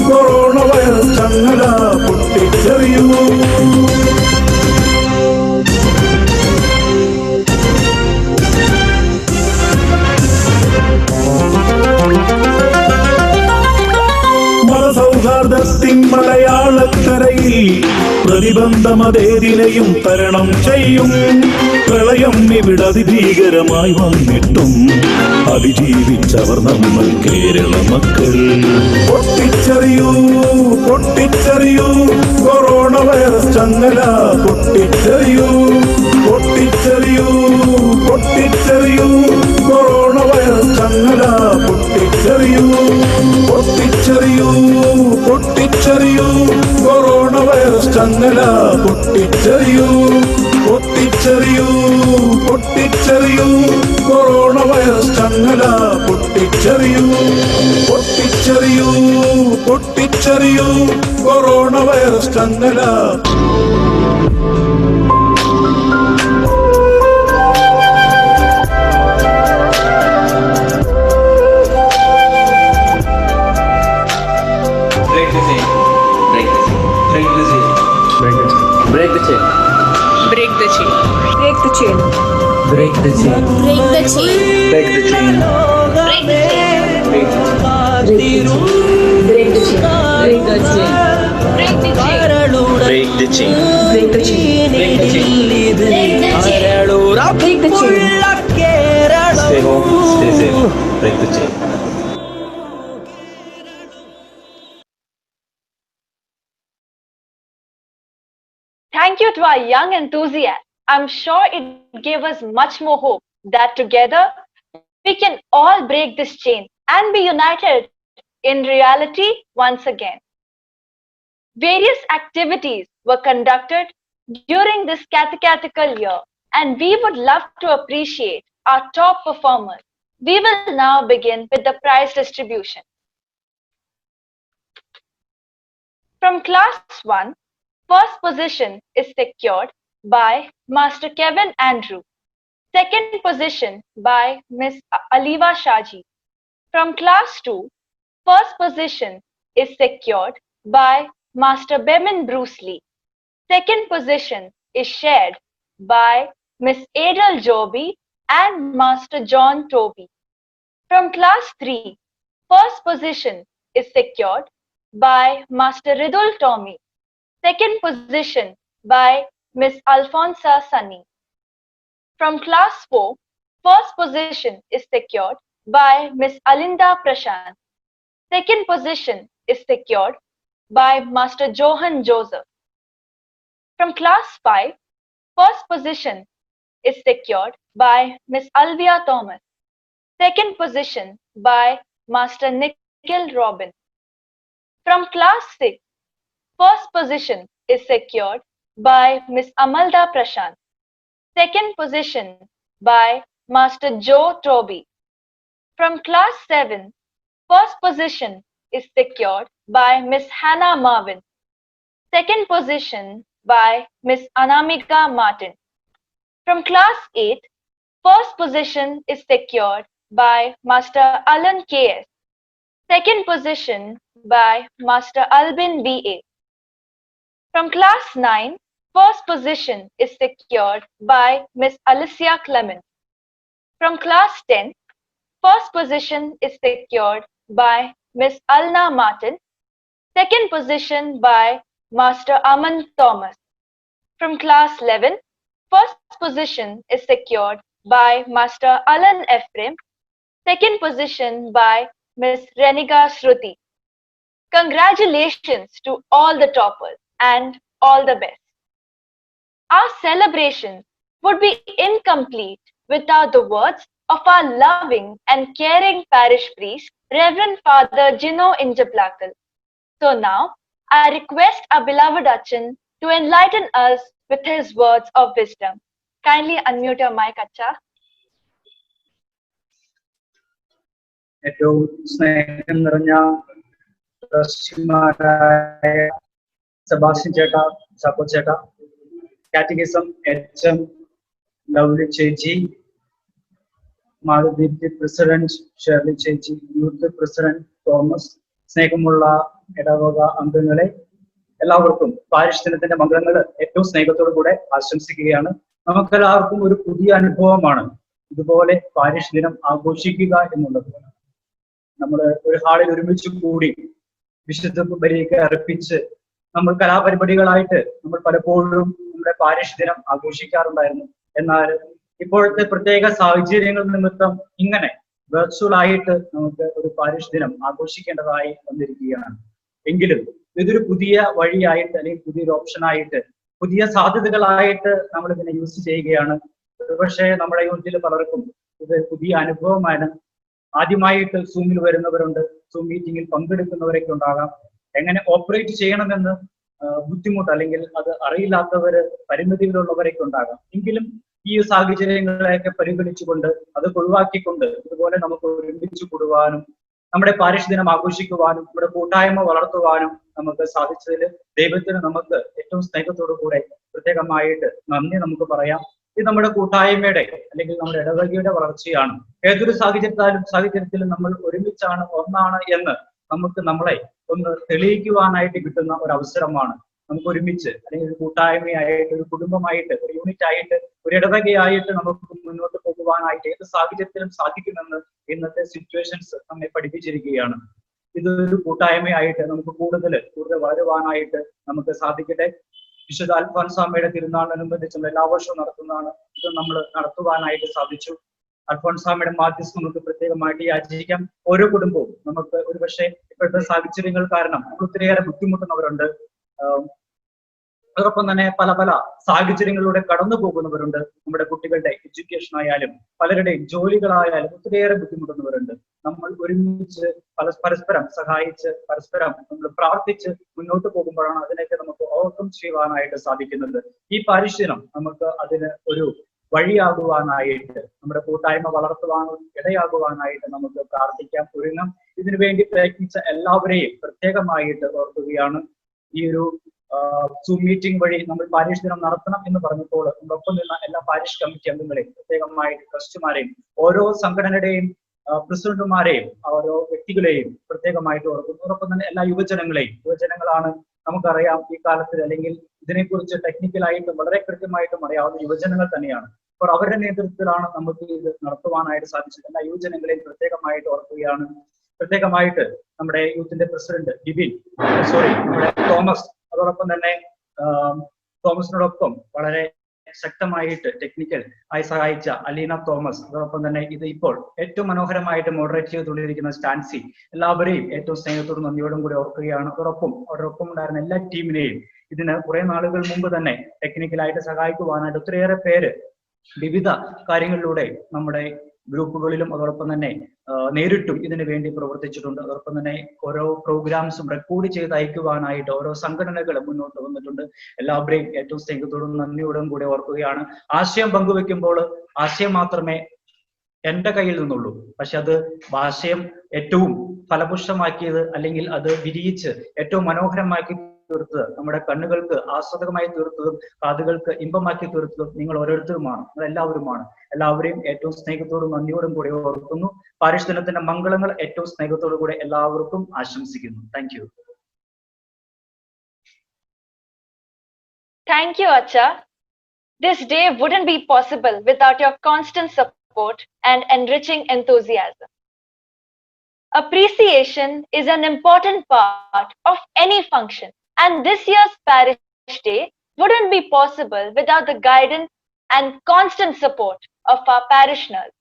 കൊറോണ വൈറസ് ചങ്ങല, പൊട്ടിച്ചെറിയൂ. മതസൗഹാർദ്ദത്തിൻ മലയാളക്കരയിൽ പ്രതിബന്ധമതേതിനെയും തരണം ചെയ്യും. പ്രളയം ഇവിടെ അതിഭീകരമായി വന്നിട്ടും അതിജീവിച്ചവർ നമ്മൾ കേരള മക്കൾ. പൊട്ടിച്ചെറിയൂ പൊട്ടിച്ചെറിയൂ കൊറോണ വൈറസ് ചങ്ങല, പൊട്ടിച്ചെറിയൂ പൊട്ടിച്ചെറിയൂ പൊട്ടിച്ചെറിയൂ കൊറോണ വൈറസ് ചങ്ങല, പൊട്ടിച്ചെറിയൂ പൊട്ടിച്ചെറിയൂ പൊട്ടിച്ചെറിയൂ കൊറോണ വൈറസ് ചങ്ങല, പൊട്ടിച്ചെറിയൂ പൊട്ടിച്ചെറിയൂ പൊട്ടിച്ചെറിയൂ കൊറോണ വൈറസ് ചങ്ങല, പൊട്ടിച്ചെറിയൂ പൊട്ടിച്ചെറിയൂ പൊട്ടിച്ചെറിയൂ കൊറോണ വൈറസ് ചങ്ങല. Break the chain. Break the chain. Break the chain. Break the chain. Break the chain. Break the chain. Break the chain. Break the chain. Break the chain. Break the chain. Break the chain. Break the chain. Break the chain. Break the chain. Break the chain. Break the chain. Stay home. Stay safe. Break the chain. Thank you to our young enthusiasts. I'm sure it gave us much more hope that together we can all break this chain and be united in reality once again. Various activities were conducted during this catechetical year, and we would love to appreciate our top performers. We will now begin with the prize distribution. From class 1, first position is secured by Master Kevin Andrew. Second position by Miss Aliva Shaji. From class 2, first position is secured by Master Bemin Bruce Lee. Second position is shared by Miss Adel Joby and Master John Toby. From class 3, first position is secured by Master Ridul Tommy. Second position by Miss Alfonsa Sunny. From class 4, first position is secured by Miss Alinda Prashant. Second position is secured by Master Johan Joseph. From class 5, first position is secured by Miss Alvia Thomas. Second position by Master Nikhil Robin. From class 6, first position is secured by Miss Amalda Prashant. Second position by Master Joe Toby. From class 7, first position is secured by Miss Hannah Marvin. Second position by Miss Anamika Martin. From class 8, first position is secured by Master Alan K.S. Second position by Master Albin B.A. From class 9, first position is secured by Miss Alicia Clement. From class 10, first position is secured by Miss Alna Martin. Second position by Master Aman Thomas. From class 11, first position is secured by Master Alan Ephraim. Second position by Miss Reniga Shruti. Congratulations to all the toppers and all the best. Our celebration would be incomplete without the words of our loving and caring parish priest, Reverend Father Gino Injaplakal. So now, I request our beloved Achan to enlighten us with his words of wisdom. Kindly unmute your mic, Acha. ഏറ്റവും സ്നേഹം നിറഞ്ഞ Sebastian ചേട്ടാ, ചാക്കോ ചേട്ടാ, catechism HM lovely ചേച്ചി, Mathrudeepthi president Shirley ചേച്ചി, youth president Thomas, സ്നേഹമുള്ള ഇടവക അംഗങ്ങളെ, എല്ലാവർക്കും പാരിഷ് ദിനത്തിന്റെ മംഗളങ്ങൾ ഏറ്റവും സ്നേഹത്തോടു കൂടെ ആശംസിക്കുകയാണ്. നമുക്കെല്ലാവർക്കും ഒരു പുതിയ അനുഭവമാണ് ഇതുപോലെ പാരിഷ് ദിനം ആഘോഷിക്കുക എന്നുള്ളത്. നമ്മൾ ഒരു ഹാളിൽ ഒരുമിച്ച് കൂടി വിശുദ്ധ ബലിയൊക്കെ അർപ്പിച്ച് നമ്മൾ കലാപരിപാടികളായിട്ട് നമ്മൾ പലപ്പോഴും നമ്മുടെ പാരിഷ് ദിനം ആഘോഷിക്കാറുണ്ടായിരുന്നു. എന്നാൽ ഇപ്പോഴത്തെ പ്രത്യേക സാഹചര്യങ്ങൾ നിമിത്തം ഇങ്ങനെ വെർച്വൽ ആയിട്ട് നമുക്ക് ഒരു പാരിഷ് ദിനം ആഘോഷിക്കേണ്ടതായി വന്നിരിക്കുകയാണ്. എങ്കിലും ഇതൊരു പുതിയ വഴിയായിട്ട് അല്ലെങ്കിൽ പുതിയൊരു ഓപ്ഷനായിട്ട് പുതിയ സാധ്യതകളായിട്ട് നമ്മൾ ഇതിനെ യൂസ് ചെയ്യുകയാണ്. ഒരുപക്ഷെ നമ്മുടെ യൂണിറ്റിൽ പലർക്കും ഇത് പുതിയ അനുഭവമാണ്. ആദ്യമായിട്ട് സൂമിൽ വരുന്നവരുണ്ട്, സൂം മീറ്റിംഗിൽ പങ്കെടുക്കുന്നവരൊക്കെ ഉണ്ടാകാം. എങ്ങനെ ഓപ്പറേറ്റ് ചെയ്യണമെന്ന് ബുദ്ധിമുട്ട് അല്ലെങ്കിൽ അത് അറിയില്ലാത്തവര്, പരിമിതികളുള്ളവരൊക്കെ ഉണ്ടാകാം. എങ്കിലും ഈ സാഹചര്യങ്ങളെയൊക്കെ പരിഗണിച്ചുകൊണ്ട് അത് ഒഴിവാക്കിക്കൊണ്ട് ഇതുപോലെ നമുക്ക് ഒരുമിച്ച് കൂടുവാനും നമ്മുടെ പാരിഷ് ദിനം ആഘോഷിക്കുവാനും നമ്മുടെ കൂട്ടായ്മ വളർത്തുവാനും നമുക്ക് സാധിച്ചതിൽ ദൈവത്തിന് നമുക്ക് ഏറ്റവും സ്നേഹത്തോടു കൂടെ പ്രത്യേകമായിട്ട് നന്ദി നമുക്ക് പറയാം. ഇത് നമ്മുടെ കൂട്ടായ്മയുടെ അല്ലെങ്കിൽ നമ്മുടെ ഇടവകയുടെ വളർച്ചയാണ്. ഏതൊരു സാഹചര്യത്തിലും നമ്മൾ ഒരുമിച്ചാണ്, ഒന്നാണ് എന്ന് നമുക്ക് നമ്മളെ ഒന്ന് തെളിയിക്കുവാനായിട്ട് കിട്ടുന്ന ഒരു അവസരമാണ്. നമുക്ക് ഒരുമിച്ച് അല്ലെങ്കിൽ ഒരു കൂട്ടായ്മയായിട്ട്, ഒരു കുടുംബമായിട്ട്, ഒരു യൂണിറ്റ് ആയിട്ട്, ഒരു ഇടവകയായിട്ട് നമുക്ക് മുന്നോട്ട് പോകുവാനായിട്ട് ഏത് സാഹചര്യത്തിലും സാധിക്കുമെന്ന് ഇന്നത്തെ സിറ്റുവേഷൻസ് നമ്മെ പഠിപ്പിച്ചിരിക്കുകയാണ്. ഇതൊരു കൂട്ടായ്മയായിട്ട് നമുക്ക് കൂടുതൽ വളരുവാനായിട്ട് നമുക്ക് സാധിക്കട്ടെ. വിശുദ്ധ അൽഫോൻസാമ്മയുടെ തിരുനാളിനനുബന്ധിച്ച് നമ്മൾ എല്ലാ വർഷവും നടത്തുന്നതാണ്. ഇത് നമ്മൾ നടത്തുവാനായിട്ട് സാധിച്ചു. അൽഫോൻസാമ്മയുടെ മാധ്യസ്ഥം നമുക്ക് പ്രത്യേകമായിട്ട് യാചിക്കാം. ഓരോ കുടുംബവും നമുക്ക് ഒരുപക്ഷെ ഇപ്പോഴത്തെ സാഹചര്യങ്ങൾ കാരണം നമ്മൾ ഒത്തിരിയേറെ ബുദ്ധിമുട്ടുന്നവരുണ്ട്. അതോടൊപ്പം തന്നെ പല പല സാഹചര്യങ്ങളിലൂടെ കടന്നു പോകുന്നവരുണ്ട്. നമ്മുടെ കുട്ടികളുടെ എഡ്യൂക്കേഷൻ ആയാലും പലരുടെയും ജോലികളായാലും ഒത്തിരിയേറെ ബുദ്ധിമുട്ടുന്നവരുണ്ട്. നമ്മൾ ഒരുമിച്ച് പരസ്പരം സഹായിച്ച് പരസ്പരം നമ്മൾ പ്രാർത്ഥിച്ച് മുന്നോട്ട് പോകുമ്പോഴാണ് അതിനൊക്കെ നമുക്ക് ഓവർകം ചെയ്യുവാനായിട്ട് സാധിക്കുന്നത്. ഈ പാരിഷ് ദിനം നമുക്ക് അതിന് ഒരു വഴിയാകുവാനായിട്ട്, നമ്മുടെ കൂട്ടായ്മ വളർത്തുവാനും ഇടയാകുവാനായിട്ട് നമുക്ക് പ്രാർത്ഥിക്കാം, ഒരുങ്ങാം. ഇതിനുവേണ്ടി പ്രയത്നിച്ച എല്ലാവരെയും പ്രത്യേകമായിട്ട് ഓർക്കുകയാണ്. ഈ ഒരു സൂം മീറ്റിംഗ് വഴി നമ്മൾ പാരിഷ് ദിനം നടത്തണം എന്ന് പറഞ്ഞപ്പോൾ ഒപ്പം നിന്ന എല്ലാ പാരിഷ് കമ്മിറ്റി അംഗങ്ങളെയും പ്രത്യേകമായിട്ട് ട്രസ്റ്റുമാരെയും ഓരോ സംഘടനയുടെയും പ്രസിഡന്റുമാരെയും ഓരോ വ്യക്തികളെയും പ്രത്യേകമായിട്ട് ഓർക്കുന്നു. അതോടൊപ്പം തന്നെ എല്ലാ യുവജനങ്ങളാണ് നമുക്കറിയാം ഈ കാലത്തിൽ, അല്ലെങ്കിൽ ഇതിനെക്കുറിച്ച് ടെക്നിക്കലായിട്ടും വളരെ കൃത്യമായിട്ടും അറിയാവുന്ന യുവജനങ്ങൾ തന്നെയാണ്. അപ്പോൾ അവരുടെ നേതൃത്വത്തിലാണ് നമുക്ക് ഇത് നടത്തുവാനായിട്ട് സാധിച്ചത്. എല്ലാ യുവജനങ്ങളെയും പ്രത്യേകമായിട്ട് ഓർക്കുകയാണ്. പ്രത്യേകമായിട്ട് നമ്മുടെ യൂത്തിന്റെ പ്രസിഡന്റ് നമ്മുടെ തോമസ്, അതോടൊപ്പം തന്നെ തോമസിനോടൊപ്പം വളരെ ശക്തമായിട്ട് ടെക്നിക്കൽ ആയി സഹായിച്ച അലീന തോമസ്, അതോടൊപ്പം തന്നെ ഇത് ഇപ്പോൾ ഏറ്റവും മനോഹരമായിട്ട് മോഡറേറ്റ് ചെയ്തുകൊണ്ടിരിക്കുന്ന സ്റ്റാൻസി, എല്ലാവരെയും ഏറ്റവും സ്നേഹത്തോടും നന്ദിയോടും കൂടി ഓർക്കുകയാണ്. അവരോടൊപ്പം ഉണ്ടായിരുന്ന എല്ലാ ടീമിനെയും ഇതിന് കുറെ നാളുകൾ മുമ്പ് തന്നെ ടെക്നിക്കലായിട്ട് സഹായിക്കുവാനായിട്ട് ഒത്തിരിയേറെ പേര് വിവിധ കാര്യങ്ങളിലൂടെ നമ്മുടെ ഗ്രൂപ്പുകളിലും അതോടൊപ്പം തന്നെ നേരിട്ടും ഇതിനു വേണ്ടി പ്രവർത്തിച്ചിട്ടുണ്ട്. അതോടൊപ്പം തന്നെ ഓരോ പ്രോഗ്രാംസും റെക്കോർഡ് ചെയ്ത് അയക്കുവാനായിട്ട് ഓരോ സംഘടനകളും മുന്നോട്ട് വന്നിട്ടുണ്ട്. എല്ലാവരെയും ഏറ്റവും സ്നേഹത്തോടും നന്ദിയോടും കൂടെ ഓർക്കുകയാണ്. ആശയം പങ്കുവെക്കുമ്പോൾ ആശയം മാത്രമേ എന്റെ കയ്യിൽ നിന്നുള്ളൂ, പക്ഷെ അത് ആശയം ഏറ്റവും ഫലപുഷ്ടമാക്കിയത്, അല്ലെങ്കിൽ അത് വിരിയിച്ച് ഏറ്റവും മനോഹരമാക്കി തീർത്തത്, നമ്മുടെ കണ്ണുകൾക്ക് ആസ്വാദകമായി തീർത്തതും കാതുകൾക്ക് ഇമ്പമാക്കി തീർത്തതും നിങ്ങൾ ഓരോരുത്തരുമാണ്, എല്ലാവരുമാണ്. എല്ലാവരെയും ഏറ്റവും സ്നേഹത്തോടും നന്ദിയോടും കൂടെ ഓർക്കുന്നു. പാരിഷ് ദിനത്തിന്റെ മംഗളങ്ങൾ ഏറ്റവും സ്നേഹത്തോടു കൂടെ എല്ലാവർക്കും ആശംസിക്കുന്നു. Thank you. Thank you, Acha. This day wouldn't be possible without your constant support and enriching enthusiasm. Appreciation is an important part of any function, and this year's Parish Day wouldn't be possible without the guidance and constant support of our parishioners.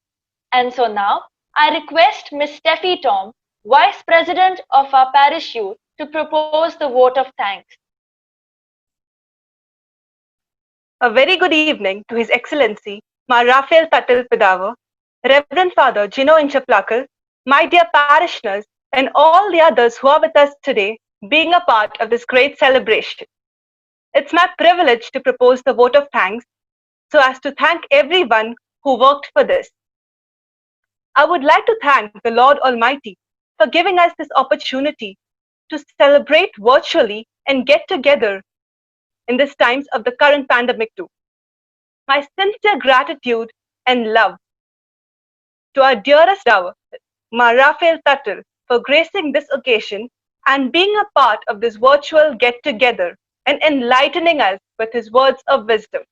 And so now, I request Ms. Steffi Tom, Vice President of our Parish Youth, to propose the vote of thanks. A very good evening to His Excellency, Ma Raphael Tattil Pidava, Reverend Father Gino Inchaplakal, my dear parishioners, and all the others who are with us today, being a part of this great celebration. It's my privilege to propose the vote of thanks so as to thank everyone who worked for this. I would like to thank the Lord Almighty for giving us this opportunity to celebrate virtually and get together in these times of the current pandemic too. My sincere gratitude and love to our dearest dower, Ma Raphael Tattil, for gracing this occasion and being a part of this virtual get-together and enlightening us with his words of wisdom.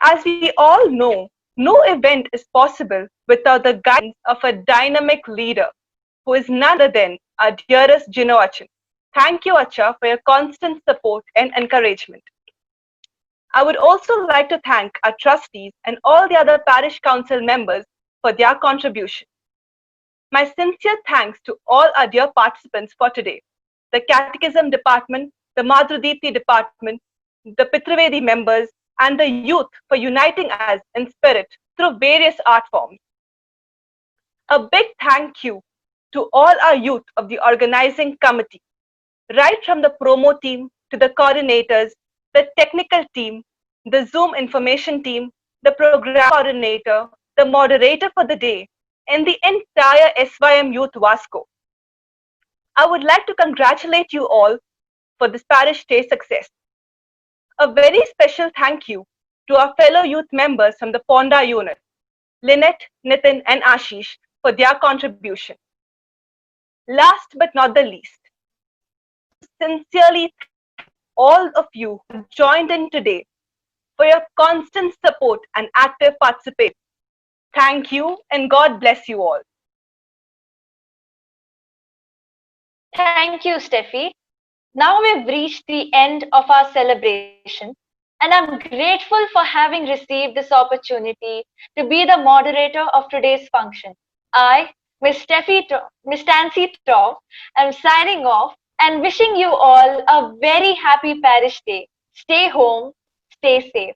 As we all know, no event is possible without the guidance of a dynamic leader who is none other than our dearest Gino Achan. Thank you, Acha, for your constant support and encouragement. I would also like to thank our trustees and all the other parish council members for their contribution. My sincere thanks to all our dear participants for today, the Catechism Department, the Madhudipti Department, the Pitrivedi members, and the youth for uniting us in spirit through various art forms. A big thank you to all our youth of the organizing committee, right from the promo team to the coordinators, the technical team, the Zoom information team, the program coordinator, the moderator for the day, and the entire SYM Youth Vasco. I would like to congratulate you all for this Parish Day success. A very special thank you to our fellow youth members from the Ponda unit, Lynette, Nitin, and Ashish, for their contribution. Last but not the least, sincerely thank all of you who joined in today for your constant support and active participation. Thank you, and God bless you all. Thank you, Steffi. Now we've reached the end of our celebration, and I'm grateful for having received this opportunity to be the moderator of today's function. I, Ms. Nancy Tom, am signing off and wishing you all a very happy Parish Day. Stay home, stay safe.